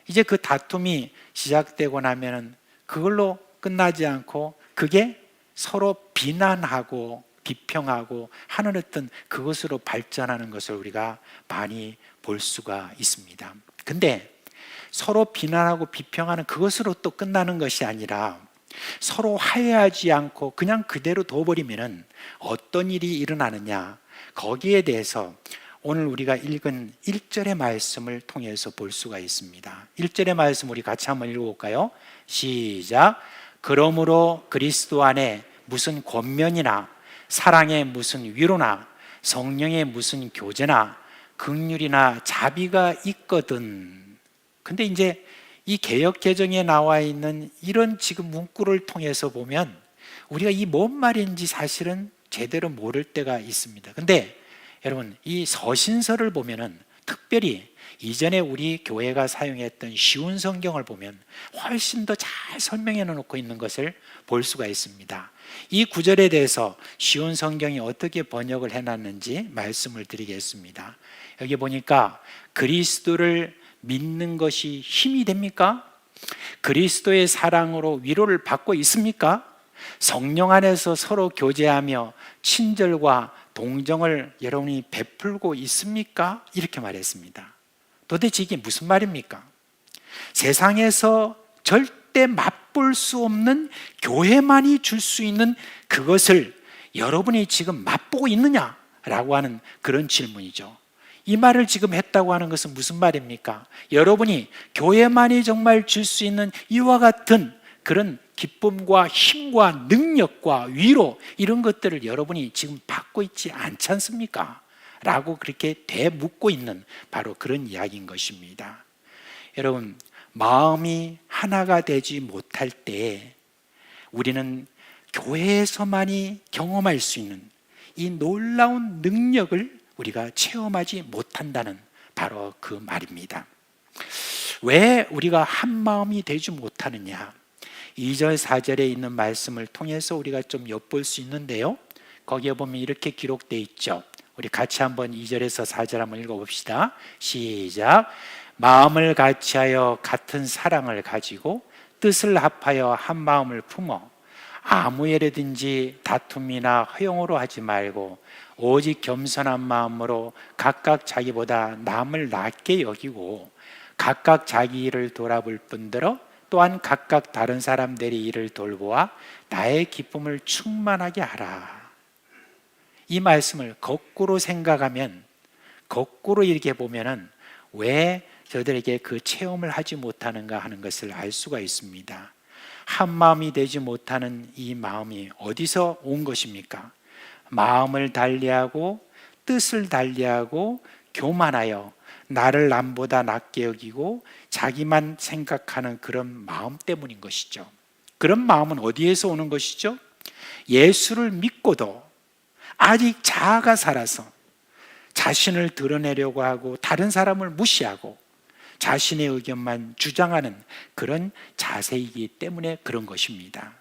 이제 그 다툼이 시작되고 나면은 그걸로 끝나지 않고 그게 서로 비난하고 비평하고 하는 어떤 그것으로 발전하는 것을 우리가 많이 볼 수가 있습니다. 근데 서로 비난하고 비평하는 그것으로 또 끝나는 것이 아니라 서로 화해하지 않고 그냥 그대로 둬버리면은 어떤 일이 일어나느냐, 거기에 대해서 오늘 우리가 읽은 1절의 말씀을 통해서 볼 수가 있습니다. 1절의 말씀 우리 같이 한번 읽어볼까요? 시작. 그러므로 그리스도 안에 무슨 권면이나 사랑의 무슨 위로나 성령의 무슨 교제나 긍휼이나 자비가 있거든. 근데 이제 이 개역 개정에 나와 있는 이런 지금 문구를 통해서 보면 우리가 이 뭔 말인지 사실은 제대로 모를 때가 있습니다. 근데 여러분, 이 서신서를 보면은 특별히 이전에 우리 교회가 사용했던 쉬운 성경을 보면 훨씬 더 잘 설명해 놓고 있는 것을 볼 수가 있습니다. 이 구절에 대해서 쉬운 성경이 어떻게 번역을 해놨는지 말씀을 드리겠습니다. 여기 보니까 그리스도를 믿는 것이 힘이 됩니까? 그리스도의 사랑으로 위로를 받고 있습니까? 성령 안에서 서로 교제하며 친절과 동정을 여러분이 베풀고 있습니까? 이렇게 말했습니다. 도대체 이게 무슨 말입니까? 세상에서 절대 맛볼 수 없는 교회만이 줄 수 있는 그것을 여러분이 지금 맛보고 있느냐라고 하는 그런 질문이죠. 이 말을 지금 했다고 하는 것은 무슨 말입니까? 여러분이 교회만이 정말 줄 수 있는 이와 같은 그런 기쁨과 힘과 능력과 위로, 이런 것들을 여러분이 지금 받고 있지 않지 않습니까? 라고 그렇게 되묻고 있는 바로 그런 이야기인 것입니다. 여러분, 마음이 하나가 되지 못할 때 우리는 교회에서만이 경험할 수 있는 이 놀라운 능력을 우리가 체험하지 못한다는 바로 그 말입니다. 왜 우리가 한 마음이 되지 못하느냐? 2절 4절에 있는 말씀을 통해서 우리가 좀 엿볼 수 있는데요, 거기에 보면 이렇게 기록되어 있죠. 우리 같이 한번 2절에서 4절 한번 읽어봅시다. 시작. 마음을 같이하여 같은 사랑을 가지고 뜻을 합하여 한 마음을 품어 아무 예라든지 다툼이나 허용으로 하지 말고 오직 겸손한 마음으로 각각 자기보다 남을 낮게 여기고 각각 자기 일을 돌아볼 뿐더러 또한 각각 다른 사람들의 일을 돌보아 나의 기쁨을 충만하게 하라. 이 말씀을 거꾸로 생각하면, 거꾸로 이렇게 보면은 왜 저들에게 그 체험을 하지 못하는가 하는 것을 알 수가 있습니다. 한 마음이 되지 못하는 이 마음이 어디서 온 것입니까? 마음을 달리하고 뜻을 달리하고 교만하여 나를 남보다 낮게 여기고 자기만 생각하는 그런 마음 때문인 것이죠. 그런 마음은 어디에서 오는 것이죠? 예수를 믿고도 아직 자아가 살아서 자신을 드러내려고 하고 다른 사람을 무시하고 자신의 의견만 주장하는 그런 자세이기 때문에 그런 것입니다.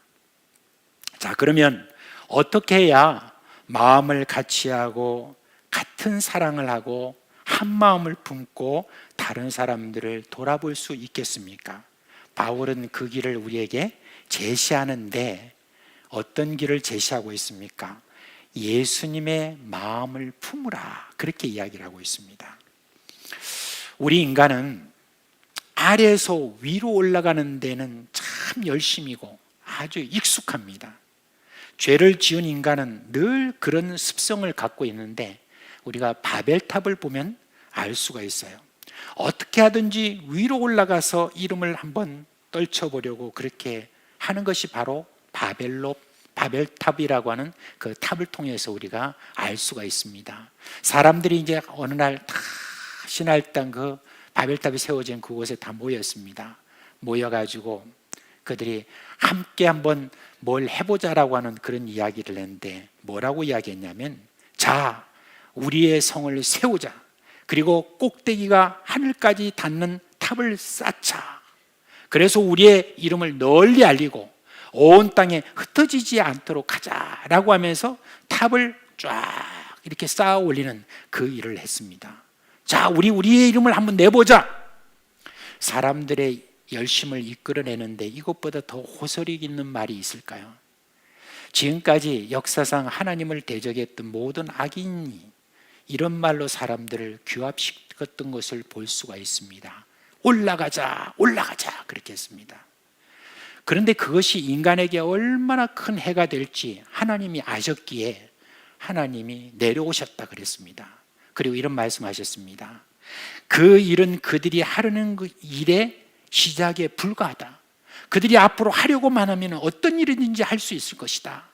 자, 그러면 어떻게 해야 마음을 같이 하고 같은 사랑을 하고 한 마음을 품고 다른 사람들을 돌아볼 수 있겠습니까? 바울은 그 길을 우리에게 제시하는데 어떤 길을 제시하고 있습니까? 예수님의 마음을 품으라, 그렇게 이야기를 하고 있습니다. 우리 인간은 아래에서 위로 올라가는 데는 참 열심이고 아주 익숙합니다. 죄를 지은 인간은 늘 그런 습성을 갖고 있는데 우리가 바벨탑을 보면 알 수가 있어요. 어떻게 하든지 위로 올라가서 이름을 한번 떨쳐보려고 그렇게 하는 것이 바로 바벨탑이라고 하는 그 탑을 통해서 우리가 알 수가 있습니다. 사람들이 이제 어느 날 다 신할당 그 바벨탑이 세워진 그곳에 다 모였습니다. 모여가지고 그들이 함께 한번 뭘 해보자라고 하는 그런 이야기를 했는데 뭐라고 이야기했냐면, 자, 우리의 성을 세우자. 그리고 꼭대기가 하늘까지 닿는 탑을 쌓자. 그래서 우리의 이름을 널리 알리고 온 땅에 흩어지지 않도록 하자라고 하면서 탑을 쫙 이렇게 쌓아 올리는 그 일을 했습니다. 자, 우리의 이름을 한번 내보자. 사람들의 열심을 이끌어내는데 이것보다 더 호소력 있는 말이 있을까요? 지금까지 역사상 하나님을 대적했던 모든 악인이 이런 말로 사람들을 규합시켰던 것을 볼 수가 있습니다. 올라가자, 올라가자, 그렇게 했습니다. 그런데 그것이 인간에게 얼마나 큰 해가 될지 하나님이 아셨기에 하나님이 내려오셨다 그랬습니다. 그리고 이런 말씀하셨습니다. 그 일은 그들이 하려는 그 일의 시작에 불과하다. 그들이 앞으로 하려고만 하면 어떤 일이든지 할 수 있을 것이다.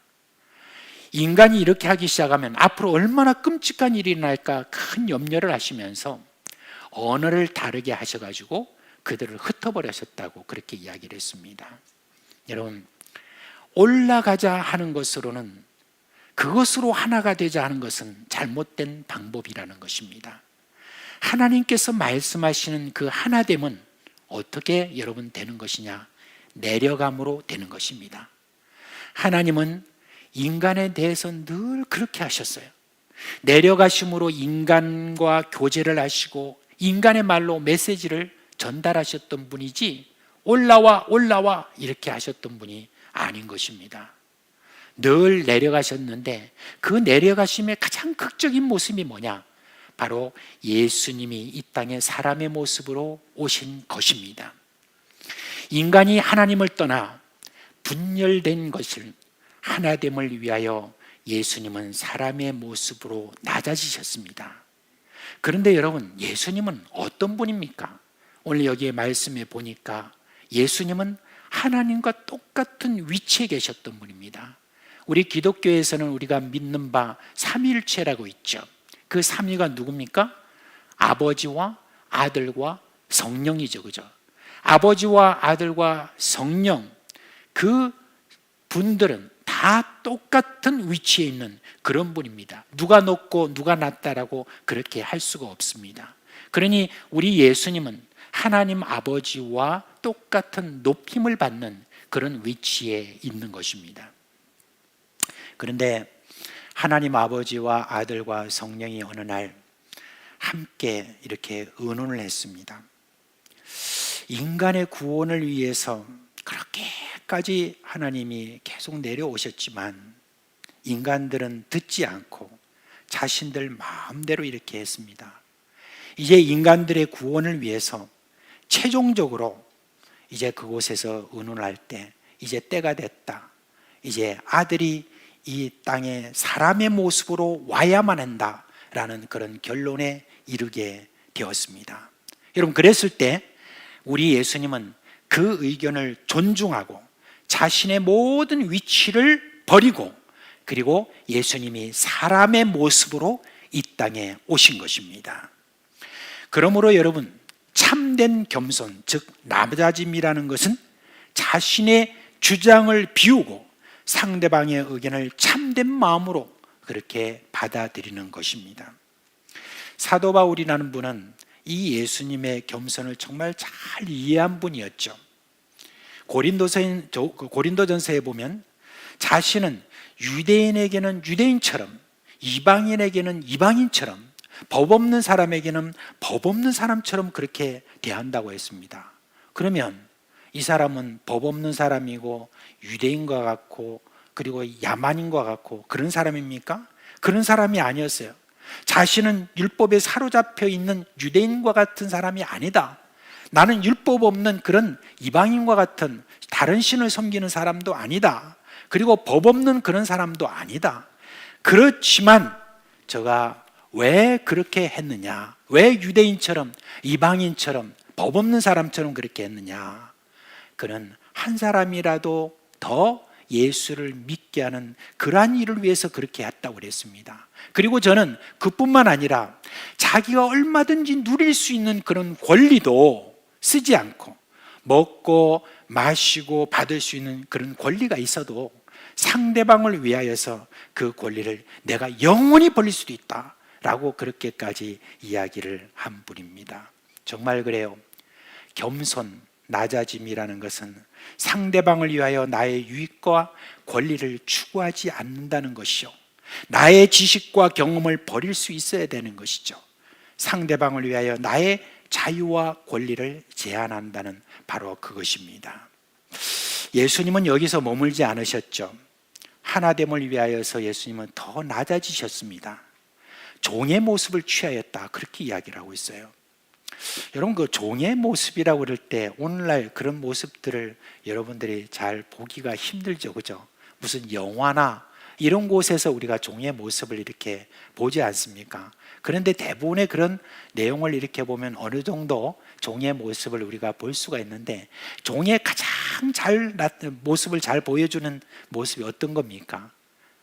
인간이 이렇게 하기 시작하면 앞으로 얼마나 끔찍한 일이 날까 큰 염려를 하시면서 언어를 다르게 하셔가지고 그들을 흩어버리셨다고 그렇게 이야기를 했습니다. 여러분, 올라가자 하는 것으로는, 그것으로 하나가 되자 하는 것은 잘못된 방법이라는 것입니다. 하나님께서 말씀하시는 그 하나됨은 어떻게 여러분 되는 것이냐? 내려감으로 되는 것입니다. 하나님은 인간에 대해서 늘 그렇게 하셨어요. 내려가심으로 인간과 교제를 하시고 인간의 말로 메시지를 전달하셨던 분이지, 올라와 올라와 이렇게 하셨던 분이 아닌 것입니다. 늘 내려가셨는데 그 내려가심의 가장 극적인 모습이 뭐냐? 바로 예수님이 이 땅에 사람의 모습으로 오신 것입니다. 인간이 하나님을 떠나 분열된 것을 하나됨을 위하여 예수님은 사람의 모습으로 낮아지셨습니다. 그런데 여러분, 예수님은 어떤 분입니까? 오늘 여기에 말씀에 보니까 예수님은 하나님과 똑같은 위치에 계셨던 분입니다. 우리 기독교에서는 우리가 믿는 바 삼위일체라고 있죠. 그 삼위가 누굽니까? 아버지와 아들과 성령이죠. 그죠? 아버지와 아들과 성령, 그 분들은 다 똑같은 위치에 있는 그런 분입니다. 누가 높고 누가 낮다라고 그렇게 할 수가 없습니다. 그러니 우리 예수님은 하나님 아버지와 똑같은 높임을 받는 그런 위치에 있는 것입니다. 그런데 하나님 아버지와 아들과 성령이 어느 날 함께 이렇게 의논을 했습니다. 인간의 구원을 위해서 그렇게까지 하나님이 계속 내려오셨지만 인간들은 듣지 않고 자신들 마음대로 이렇게 했습니다. 이제 인간들의 구원을 위해서 최종적으로 이제 그곳에서 의논할 때 이제 때가 됐다. 이제 아들이 이 땅에 사람의 모습으로 와야만 한다라는 그런 결론에 이르게 되었습니다. 여러분, 그랬을 때 우리 예수님은 그 의견을 존중하고 자신의 모든 위치를 버리고 그리고 예수님이 사람의 모습으로 이 땅에 오신 것입니다. 그러므로 여러분, 참된 겸손, 즉 낮아짐이라는 것은 자신의 주장을 비우고 상대방의 의견을 참된 마음으로 그렇게 받아들이는 것입니다. 사도 바울이라는 분은 이 예수님의 겸손을 정말 잘 이해한 분이었죠. 고린도전서에 보면 자신은 유대인에게는 유대인처럼, 이방인에게는 이방인처럼, 법 없는 사람에게는 법 없는 사람처럼 그렇게 대한다고 했습니다. 그러면 이 사람은 법 없는 사람이고 유대인과 같고 그리고 야만인과 같고 그런 사람입니까? 그런 사람이 아니었어요. 자신은 율법에 사로잡혀 있는 유대인과 같은 사람이 아니다. 나는 율법 없는 그런 이방인과 같은 다른 신을 섬기는 사람도 아니다. 그리고 법 없는 그런 사람도 아니다. 그렇지만 저가 왜 그렇게 했느냐? 왜 유대인처럼 이방인처럼 법 없는 사람처럼 그렇게 했느냐? 그는 한 사람이라도 더 예수를 믿게 하는 그러한 일을 위해서 그렇게 했다고 그랬습니다. 그리고 저는 그뿐만 아니라 자기가 얼마든지 누릴 수 있는 그런 권리도 쓰지 않고 먹고 마시고 받을 수 있는 그런 권리가 있어도 상대방을 위하여서 그 권리를 내가 영원히 벌릴 수도 있다라고 그렇게까지 이야기를 한 분입니다. 정말 그래요. 겸손, 낮아짐이라는 것은 상대방을 위하여 나의 유익과 권리를 추구하지 않는다는 것이요, 나의 지식과 경험을 버릴 수 있어야 되는 것이죠. 상대방을 위하여 나의 자유와 권리를 제한한다는 바로 그것입니다. 예수님은 여기서 머물지 않으셨죠. 하나됨을 위하여서 예수님은 더 낮아지셨습니다. 종의 모습을 취하였다, 그렇게 이야기를 하고 있어요. 여러분, 그 종의 모습이라고 그럴 때 오늘날 그런 모습들을 여러분들이 잘 보기가 힘들죠, 그죠? 무슨 영화나 이런 곳에서 우리가 종의 모습을 이렇게 보지 않습니까? 그런데 대부분의 그런 내용을 이렇게 보면 어느 정도 종의 모습을 우리가 볼 수가 있는데, 종의 가장 모습을 잘 보여주는 모습이 어떤 겁니까?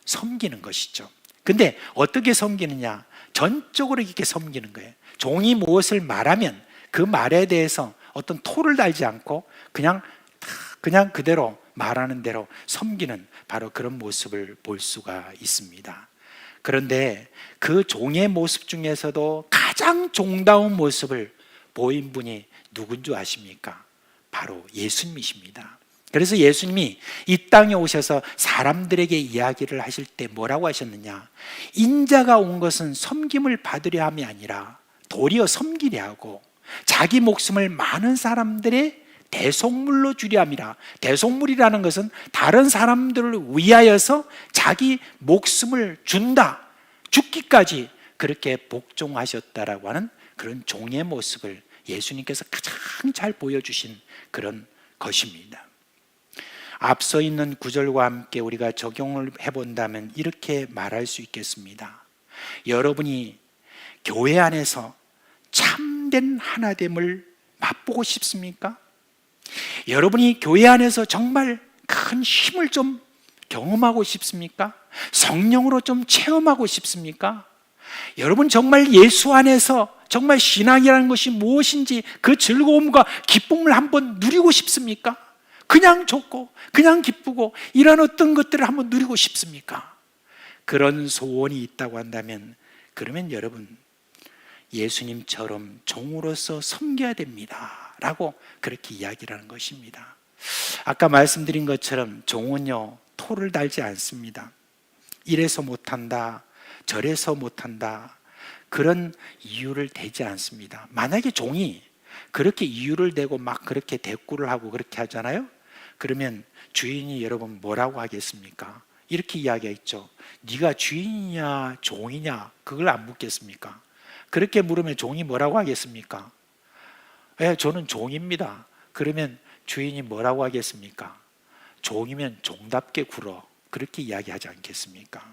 섬기는 것이죠. 근데 어떻게 섬기느냐? 전적으로 이렇게 섬기는 거예요. 종이 무엇을 말하면 그 말에 대해서 어떤 토를 달지 않고 그냥 그대로 말하는 대로 섬기는 바로 그런 모습을 볼 수가 있습니다. 그런데 그 종의 모습 중에서도 가장 종다운 모습을 보인 분이 누군 줄 아십니까? 바로 예수님이십니다. 그래서 예수님이 이 땅에 오셔서 사람들에게 이야기를 하실 때 뭐라고 하셨느냐? 인자가 온 것은 섬김을 받으려 함이 아니라 도리어 섬기려 하고 자기 목숨을 많은 사람들의 대속물로 주려 함이라. 대속물이라는 것은 다른 사람들을 위하여서 자기 목숨을 준다, 죽기까지 그렇게 복종하셨다라고 하는 그런 종의 모습을 예수님께서 가장 잘 보여주신 그런 것입니다. 앞서 있는 구절과 함께 우리가 적용을 해본다면 이렇게 말할 수 있겠습니다. 여러분이 교회 안에서 참된 하나됨을 맛보고 싶습니까? 여러분이 교회 안에서 정말 큰 힘을 좀 경험하고 싶습니까? 성령으로 좀 체험하고 싶습니까? 여러분 정말 예수 안에서 정말 신앙이라는 것이 무엇인지 그 즐거움과 기쁨을 한번 누리고 싶습니까? 그냥 좋고 그냥 기쁘고 이런 어떤 것들을 한번 누리고 싶습니까? 그런 소원이 있다고 한다면 그러면 여러분 예수님처럼 종으로서 섬겨야 됩니다 라고 그렇게 이야기를 하는 것입니다. 아까 말씀드린 것처럼 종은요 토를 달지 않습니다. 이래서 못한다, 저래서 못한다, 그런 이유를 대지 않습니다. 만약에 종이 그렇게 이유를 대고 막 그렇게 대꾸를 하고 그렇게 하잖아요. 그러면 주인이 여러분 뭐라고 하겠습니까? 이렇게 이야기했죠. 네가 주인이냐 종이냐 그걸 안 묻겠습니까? 그렇게 물으면 종이 뭐라고 하겠습니까? 저는 종입니다. 그러면 주인이 뭐라고 하겠습니까? 종이면 종답게 굴어, 그렇게 이야기하지 않겠습니까?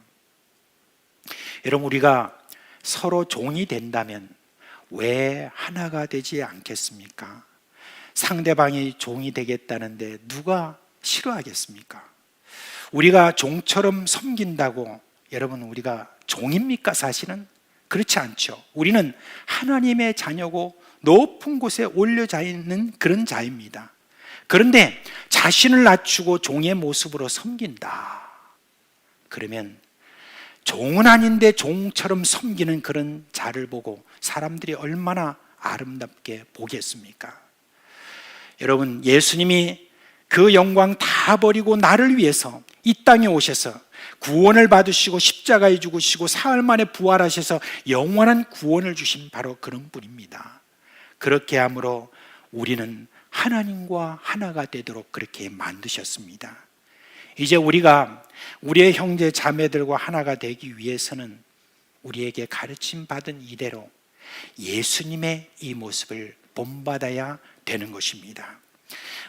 여러분 우리가 서로 종이 된다면 왜 하나가 되지 않겠습니까? 상대방이 종이 되겠다는데 누가 싫어하겠습니까? 우리가 종처럼 섬긴다고 여러분 우리가 종입니까? 사실은 그렇지 않죠. 우리는 하나님의 자녀고 높은 곳에 올려져 있는 그런 자입니다. 그런데 자신을 낮추고 종의 모습으로 섬긴다. 그러면 종은 아닌데 종처럼 섬기는 그런 자를 보고 사람들이 얼마나 아름답게 보겠습니까? 여러분 예수님이 그 영광 다 버리고 나를 위해서 이 땅에 오셔서 구원을 받으시고 십자가에 죽으시고 사흘 만에 부활하셔서 영원한 구원을 주신 바로 그런 분입니다. 그렇게 함으로 우리는 하나님과 하나가 되도록 그렇게 만드셨습니다. 이제 우리가 우리의 형제 자매들과 하나가 되기 위해서는 우리에게 가르침 받은 이대로 예수님의 이 모습을 본받아야 되는 것입니다.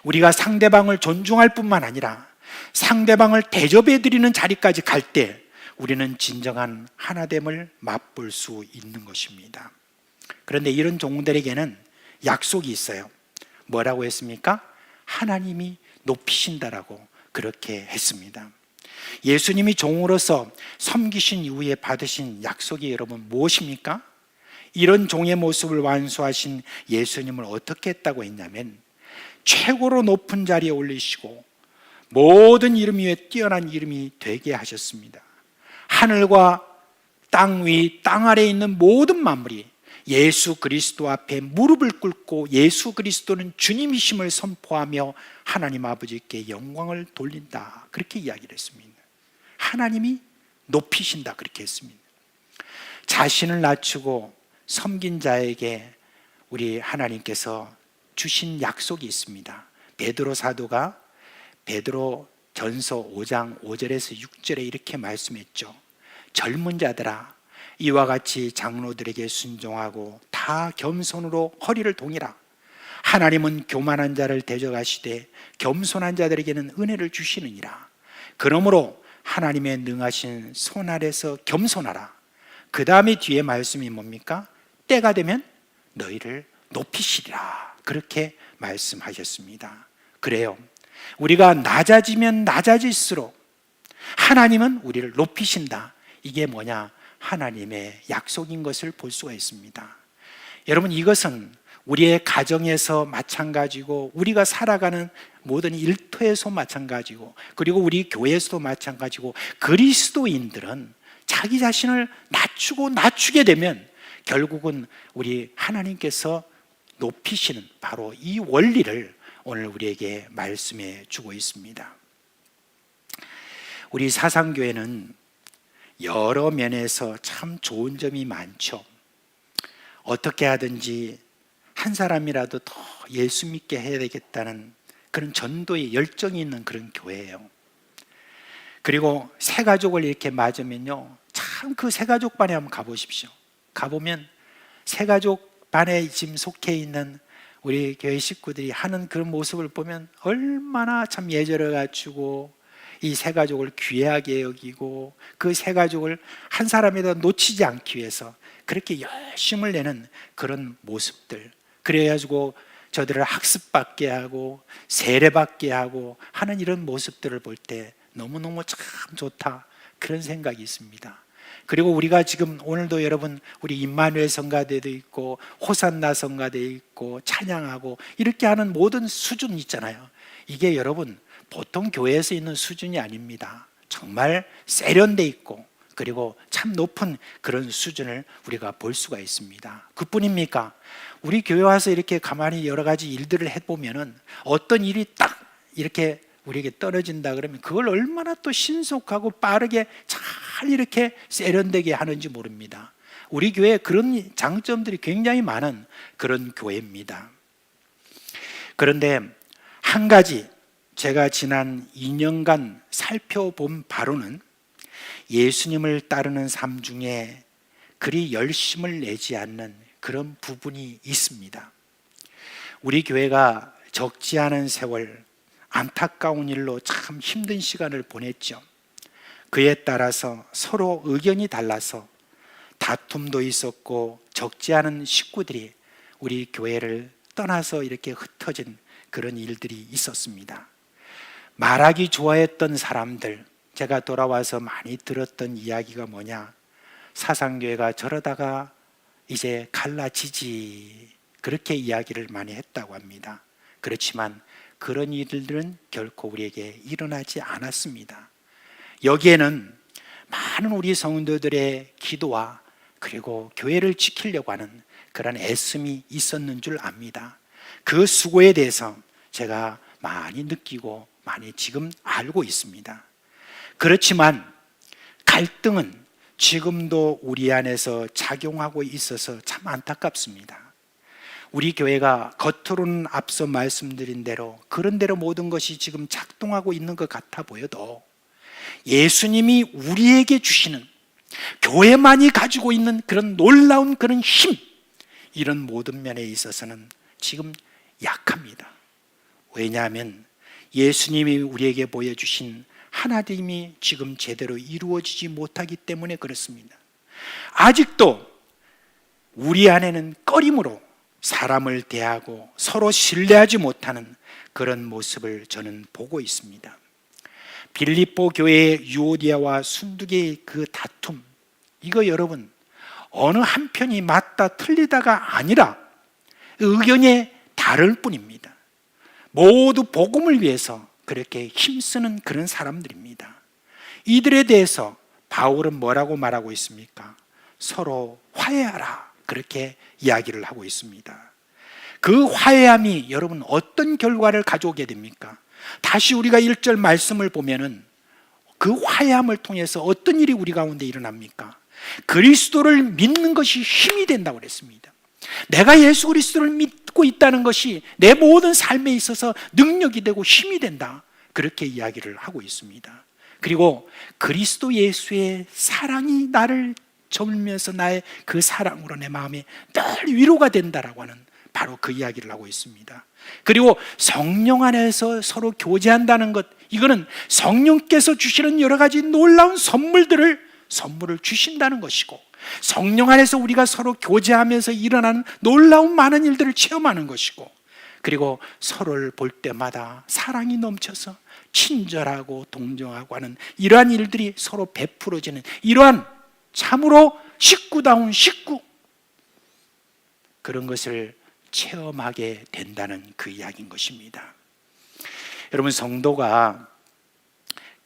우리가 상대방을 존중할 뿐만 아니라 상대방을 대접해 드리는 자리까지 갈 때 우리는 진정한 하나됨을 맛볼 수 있는 것입니다. 그런데 이런 종들에게는 약속이 있어요. 뭐라고 했습니까? 하나님이 높이신다라고 그렇게 했습니다. 예수님이 종으로서 섬기신 이후에 받으신 약속이 여러분 무엇입니까? 이런 종의 모습을 완수하신 예수님을 어떻게 했다고 했냐면 최고로 높은 자리에 올리시고 모든 이름 위에 뛰어난 이름이 되게 하셨습니다. 하늘과 땅 위, 땅 아래에 있는 모든 만물이 예수 그리스도 앞에 무릎을 꿇고 예수 그리스도는 주님이심을 선포하며 하나님 아버지께 영광을 돌린다, 그렇게 이야기를 했습니다. 하나님이 높이신다, 그렇게 했습니다. 자신을 낮추고 섬긴 자에게 우리 하나님께서 주신 약속이 있습니다. 베드로 사도가 베드로 전서 5장 5절에서 6절에 이렇게 말씀했죠. 젊은 자들아, 이와 같이 장로들에게 순종하고 다 겸손으로 허리를 동이라. 하나님은 교만한 자를 대적하시되 겸손한 자들에게는 은혜를 주시느니라. 그러므로 하나님의 능하신 손 아래서 겸손하라. 그 다음에 뒤에 말씀이 뭡니까? 때가 되면 너희를 높이시리라, 그렇게 말씀하셨습니다. 그래요, 우리가 낮아지면 낮아질수록 하나님은 우리를 높이신다. 이게 뭐냐? 하나님의 약속인 것을 볼 수가 있습니다. 여러분, 이것은 우리의 가정에서 마찬가지고 우리가 살아가는 모든 일터에서 마찬가지고 그리고 우리 교회에서도 마찬가지고 그리스도인들은 자기 자신을 낮추게 되면 결국은 우리 하나님께서 높이시는 바로 이 원리를 오늘 우리에게 말씀해 주고 있습니다. 우리 사상교회는 여러 면에서 참 좋은 점이 많죠. 어떻게 하든지 한 사람이라도 더 예수 믿게 해야 되겠다는 그런 전도의 열정이 있는 그런 교회예요. 그리고 새가족을 이렇게 맞으면요, 참 그 새가족 반에 한번 가보십시오. 가보면 새가족 반에 지금 속해 있는 우리 교회 식구들이 하는 그런 모습을 보면 얼마나 참 예절을 갖추고 이 새가족을 귀하게 여기고 그 새가족을 한 사람에다 놓치지 않기 위해서 그렇게 열심을 내는 그런 모습들, 그래가지고 저들을 학습받게 하고 세례받게 하고 하는 이런 모습들을 볼 때 너무너무 참 좋다, 그런 생각이 있습니다. 그리고 우리가 지금 오늘도 여러분 우리 임마누엘 성가대도 있고 호산나 성가대 있고 찬양하고 이렇게 하는 모든 수준 있잖아요. 이게 여러분 보통 교회에서 있는 수준이 아닙니다. 정말 세련돼 있고 그리고 참 높은 그런 수준을 우리가 볼 수가 있습니다. 그뿐입니까? 우리 교회 와서 이렇게 가만히 여러 가지 일들을 해보면은 어떤 일이 딱 이렇게 우리에게 떨어진다 그러면 그걸 얼마나 또 신속하고 빠르게 잘 이렇게 세련되게 하는지 모릅니다. 우리 교회에 그런 장점들이 굉장히 많은 그런 교회입니다. 그런데 한 가지 제가 지난 2년간 살펴본 바로는 예수님을 따르는 삶 중에 그리 열심을 내지 않는 그런 부분이 있습니다. 우리 교회가 적지 않은 세월 안타까운 일로 참 힘든 시간을 보냈죠. 그에 따라서 서로 의견이 달라서 다툼도 있었고 적지 않은 식구들이 우리 교회를 떠나서 이렇게 흩어진 그런 일들이 있었습니다. 말하기 좋아했던 사람들, 제가 돌아와서 많이 들었던 이야기가 뭐냐? 사상교회가 저러다가 이제 갈라지지, 그렇게 이야기를 많이 했다고 합니다. 그렇지만 그런 일들은 결코 우리에게 일어나지 않았습니다. 여기에는 많은 우리 성도들의 기도와 그리고 교회를 지키려고 하는 그런 애씀이 있었는 줄 압니다. 그 수고에 대해서 제가 많이 느끼고 많이 지금 알고 있습니다. 그렇지만 갈등은 지금도 우리 안에서 작용하고 있어서 참 안타깝습니다. 우리 교회가 겉으로는 앞서 말씀드린 대로 그런 대로 모든 것이 지금 작동하고 있는 것 같아 보여도 예수님이 우리에게 주시는, 교회만이 가지고 있는 그런 놀라운 그런 힘, 이런 모든 면에 있어서는 지금 약합니다. 왜냐하면 예수님이 우리에게 보여주신 하나님이 지금 제대로 이루어지지 못하기 때문에 그렇습니다. 아직도 우리 안에는 꺼림으로 사람을 대하고 서로 신뢰하지 못하는 그런 모습을 저는 보고 있습니다. 빌립보 교회의 유오디아와 순두개의 그 다툼, 이거 여러분 어느 한편이 맞다 틀리다가 아니라 의견이 다를 뿐입니다. 모두 복음을 위해서 그렇게 힘쓰는 그런 사람들입니다. 이들에 대해서 바울은 뭐라고 말하고 있습니까? 서로 화해하라, 그렇게 이야기를 하고 있습니다. 그 화해함이 여러분 어떤 결과를 가져오게 됩니까? 다시 우리가 1절 말씀을 보면은 그 화해함을 통해서 어떤 일이 우리 가운데 일어납니까? 그리스도를 믿는 것이 힘이 된다고 그랬습니다. 내가 예수 그리스도를 믿고 있다는 것이 내 모든 삶에 있어서 능력이 되고 힘이 된다, 그렇게 이야기를 하고 있습니다. 그리고 그리스도 예수의 사랑이 나를 저물면서 나의 그 사랑으로 내 마음이 늘 위로가 된다라고 하는 바로 그 이야기를 하고 있습니다. 그리고 성령 안에서 서로 교제한다는 것, 이거는 성령께서 주시는 여러 가지 놀라운 선물을 주신다는 것이고, 성령 안에서 우리가 서로 교제하면서 일어나는 놀라운 많은 일들을 체험하는 것이고, 그리고 서로를 볼 때마다 사랑이 넘쳐서 친절하고 동정하고 하는 이러한 일들이 서로 베풀어지는 이러한 참으로 식구다운 식구, 그런 것을 체험하게 된다는 그 이야기인 것입니다. 여러분, 성도가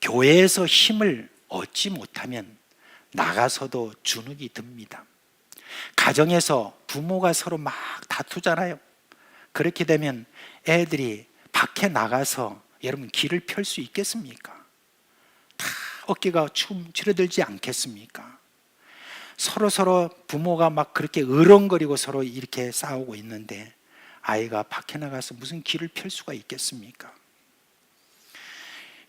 교회에서 힘을 얻지 못하면 나가서도 주눅이 듭니다. 가정에서 부모가 서로 막 다투잖아요. 그렇게 되면 애들이 밖에 나가서 여러분 길을 펼 수 있겠습니까? 다 어깨가 줄어들지 않겠습니까? 서로 부모가 막 그렇게 으렁거리고 서로 이렇게 싸우고 있는데 아이가 밖에 나가서 무슨 길을 펼 수가 있겠습니까?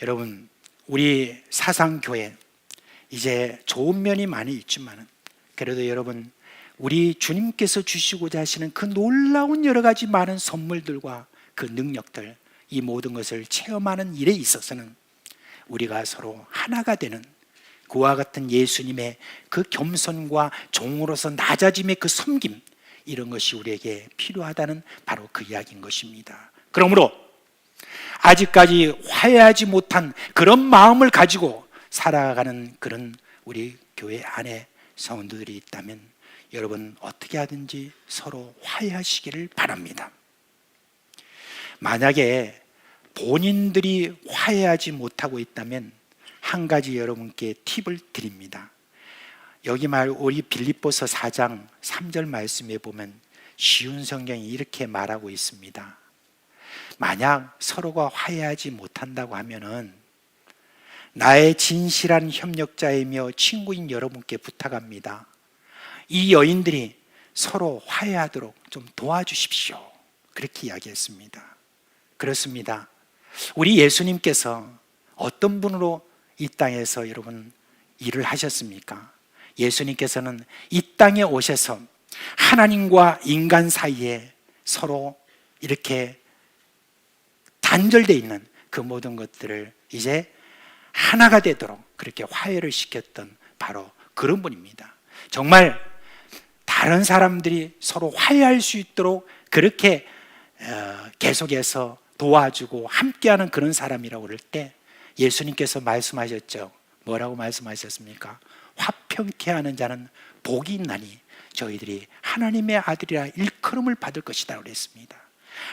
여러분, 우리 사상교회 이제 좋은 면이 많이 있지만 그래도 여러분, 우리 주님께서 주시고자 하시는 그 놀라운 여러 가지 많은 선물들과 그 능력들, 이 모든 것을 체험하는 일에 있어서는 우리가 서로 하나가 되는 그와 같은 예수님의 그 겸손과 종으로서 낮아짐의 그 섬김, 이런 것이 우리에게 필요하다는 바로 그 이야기인 것입니다. 그러므로 아직까지 화해하지 못한 그런 마음을 가지고 살아가는 그런 우리 교회 안에 성도들이 있다면 여러분 어떻게 하든지 서로 화해하시기를 바랍니다. 만약에 본인들이 화해하지 못하고 있다면 한 가지 여러분께 팁을 드립니다. 여기 우리 빌립보서 4장 3절 말씀에 보면 쉬운 성경이 이렇게 말하고 있습니다. 만약 서로가 화해하지 못한다고 하면은 나의 진실한 협력자이며 친구인 여러분께 부탁합니다. 이 여인들이 서로 화해하도록 좀 도와주십시오. 그렇게 이야기했습니다. 그렇습니다. 우리 예수님께서 어떤 분으로 이 땅에서 여러분 일을 하셨습니까? 예수님께서는 이 땅에 오셔서 하나님과 인간 사이에 서로 이렇게 단절되어 있는 그 모든 것들을 이제 하나가 되도록 그렇게 화해를 시켰던 바로 그런 분입니다. 정말 다른 사람들이 서로 화해할 수 있도록 그렇게 계속해서 도와주고 함께하는 그런 사람이라고 그럴 때 예수님께서 말씀하셨죠. 뭐라고 말씀하셨습니까? 화평케 하는 자는 복이 있나니 저희들이 하나님의 아들이라 일컬음을 받을 것이다 그랬습니다.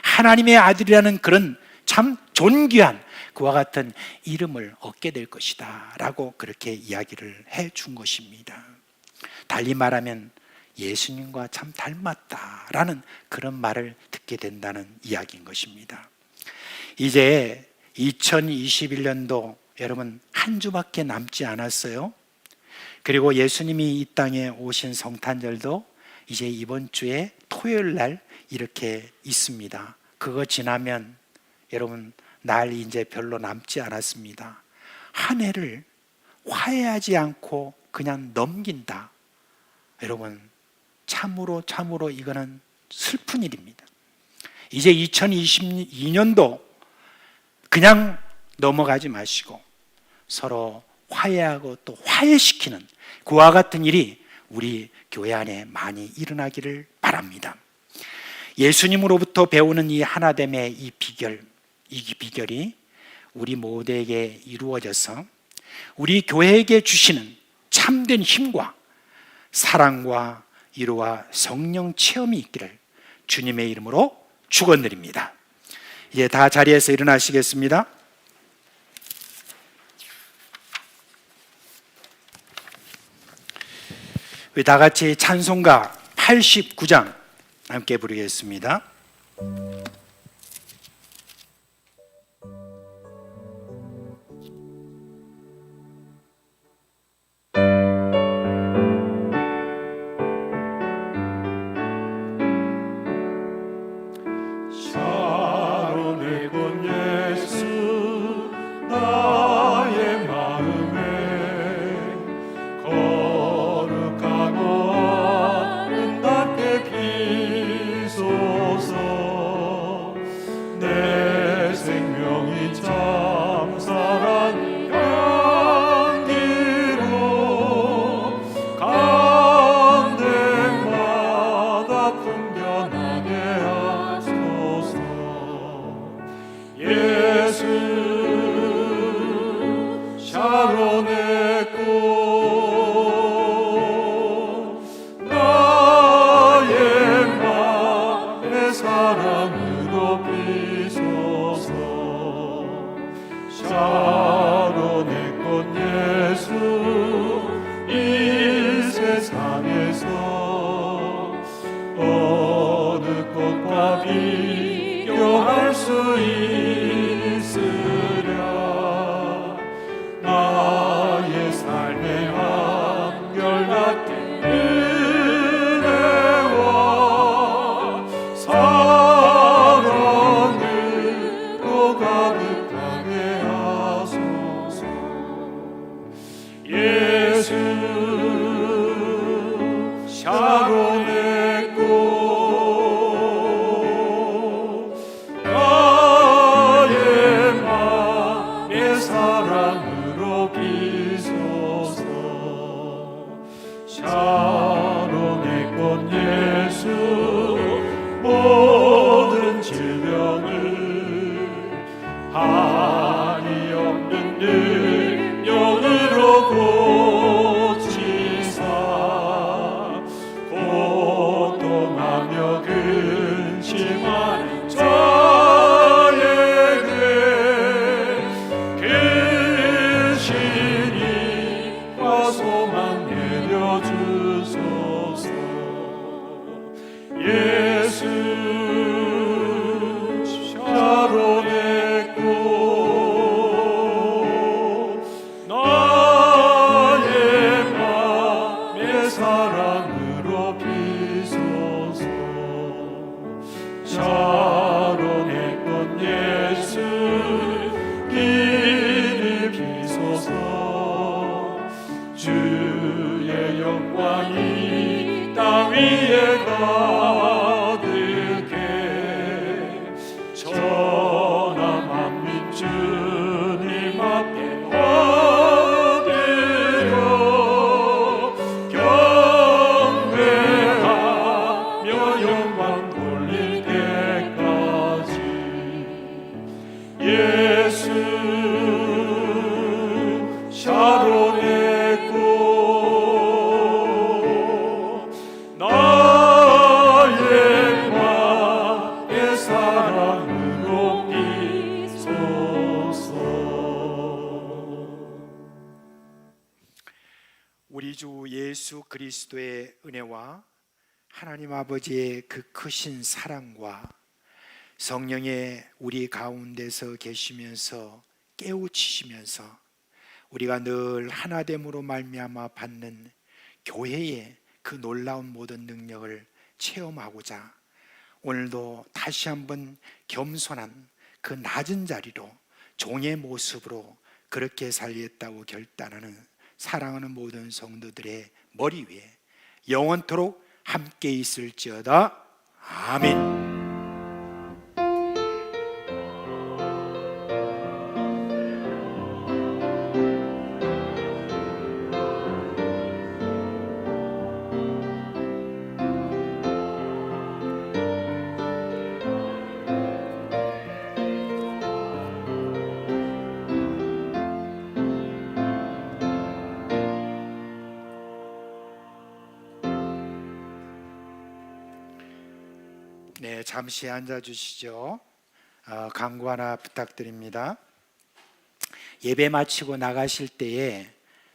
하나님의 아들이라는 그런 참 존귀한 그와 같은 이름을 얻게 될 것이다 라고 그렇게 이야기를 해 준 것입니다. 달리 말하면 예수님과 참 닮았다라는 그런 말을 듣게 된다는 이야기인 것입니다. 이제 2021년도 여러분 한 주밖에 남지 않았어요. 그리고 예수님이 이 땅에 오신 성탄절도 이제 이번 주에 토요일 날 이렇게 있습니다. 그거 지나면 여러분 날 이제 별로 남지 않았습니다. 한 해를 화해하지 않고 그냥 넘긴다. 여러분 참으로 이거는 슬픈 일입니다. 이제 2022년도 그냥 넘어가지 마시고 서로 화해하고 또 화해시키는 그와 같은 일이 우리 교회 안에 많이 일어나기를 바랍니다. 예수님으로부터 배우는 이 하나됨의 이 비결이 우리 모두에게 이루어져서 우리 교회에게 주시는 참된 힘과 사랑과 위로와 성령 체험이 있기를 주님의 이름으로 축원드립니다. 이제 다 자리에서 일어나시겠습니다. 우리 다 같이 찬송가 89장 함께 부르겠습니다. 샤론의 꽃 예수 나의 마음에 거룩하고 아름답게 비소서. 내 생명이 참사랑 향기로 가운데마다 풍겨나게 하소서. 예수 샤론의 꽃 나의 맘의 사랑으로 비소서. 샤론의 꽃 예수 이 세상에서 어느 꽃과 비교할 수 있으랴. 나의 삶의 한결같은 은혜와 사랑으로 가득하게 하소서. 예수 샤론의 꽃 나의 맘의 사랑으로 비소서. 샤론의 꽃 예수 모든 질병을 한이 없는 능력으로 고치사 고통하며 근심하는 자에게 근신과 소망 내려주소서. 예수 샤론의 꽃 나의 맘의 사랑으로 비소서. 샤론의 꽃 예수 길이 비소서. 주의 영광이 땅 위에 가득해 천하 만민 주님 앞에 엎드려 경배하며 영광 돌릴 때까지. 예수 샤론의 꽃 나의 맘의 사랑으로 비소서. 우리 주 예수 그리스도의 은혜와 하나님 아버지의 그 크신 사랑과 성령의 우리 가운데서 계시면서 깨우치시면서 우리가 늘 하나됨으로 말미암아 받는 교회의 그 놀라운 모든 능력을 체험하고자 오늘도 다시 한번 겸손한 그 낮은 자리로 종의 모습으로 그렇게 살겠다고 결단하는 사랑하는 모든 성도들의 머리 위에 영원토록 함께 있을지어다. 아멘. 잠시 앉아 주시죠. 강구 하나 부탁드립니다. 예배 마치고 나가실 때에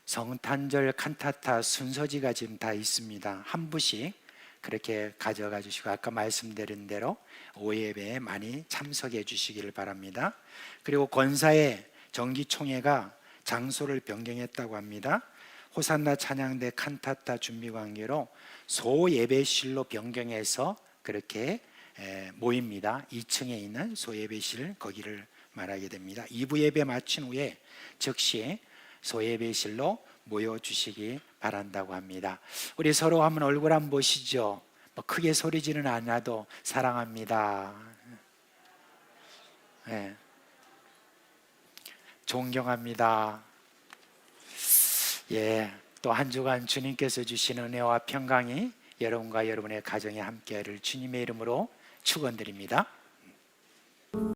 성탄절 칸타타 순서지가 지금 다 있습니다. 한 부씩 그렇게 가져가 주시고 아까 말씀드린 대로 오예배에 많이 참석해 주시기를 바랍니다. 그리고 권사의 정기총회가 장소를 변경했다고 합니다. 호산나 찬양대 칸타타 준비 관계로 소예배실로 변경해서 그렇게 모입니다. 2층에 있는 소예배실 거기를 말하게 됩니다. 2부 예배 마친 후에 즉시 소예배실로 모여주시기 바란다고 합니다. 우리 서로 한번 얼굴 한번 보시죠. 뭐 크게 소리지는 않아도 사랑합니다. 네. 존경합니다. 예, 또 한 주간 주님께서 주신 은혜와 평강이 여러분과 여러분의 가정에 함께하기를 주님의 이름으로 축원드립니다.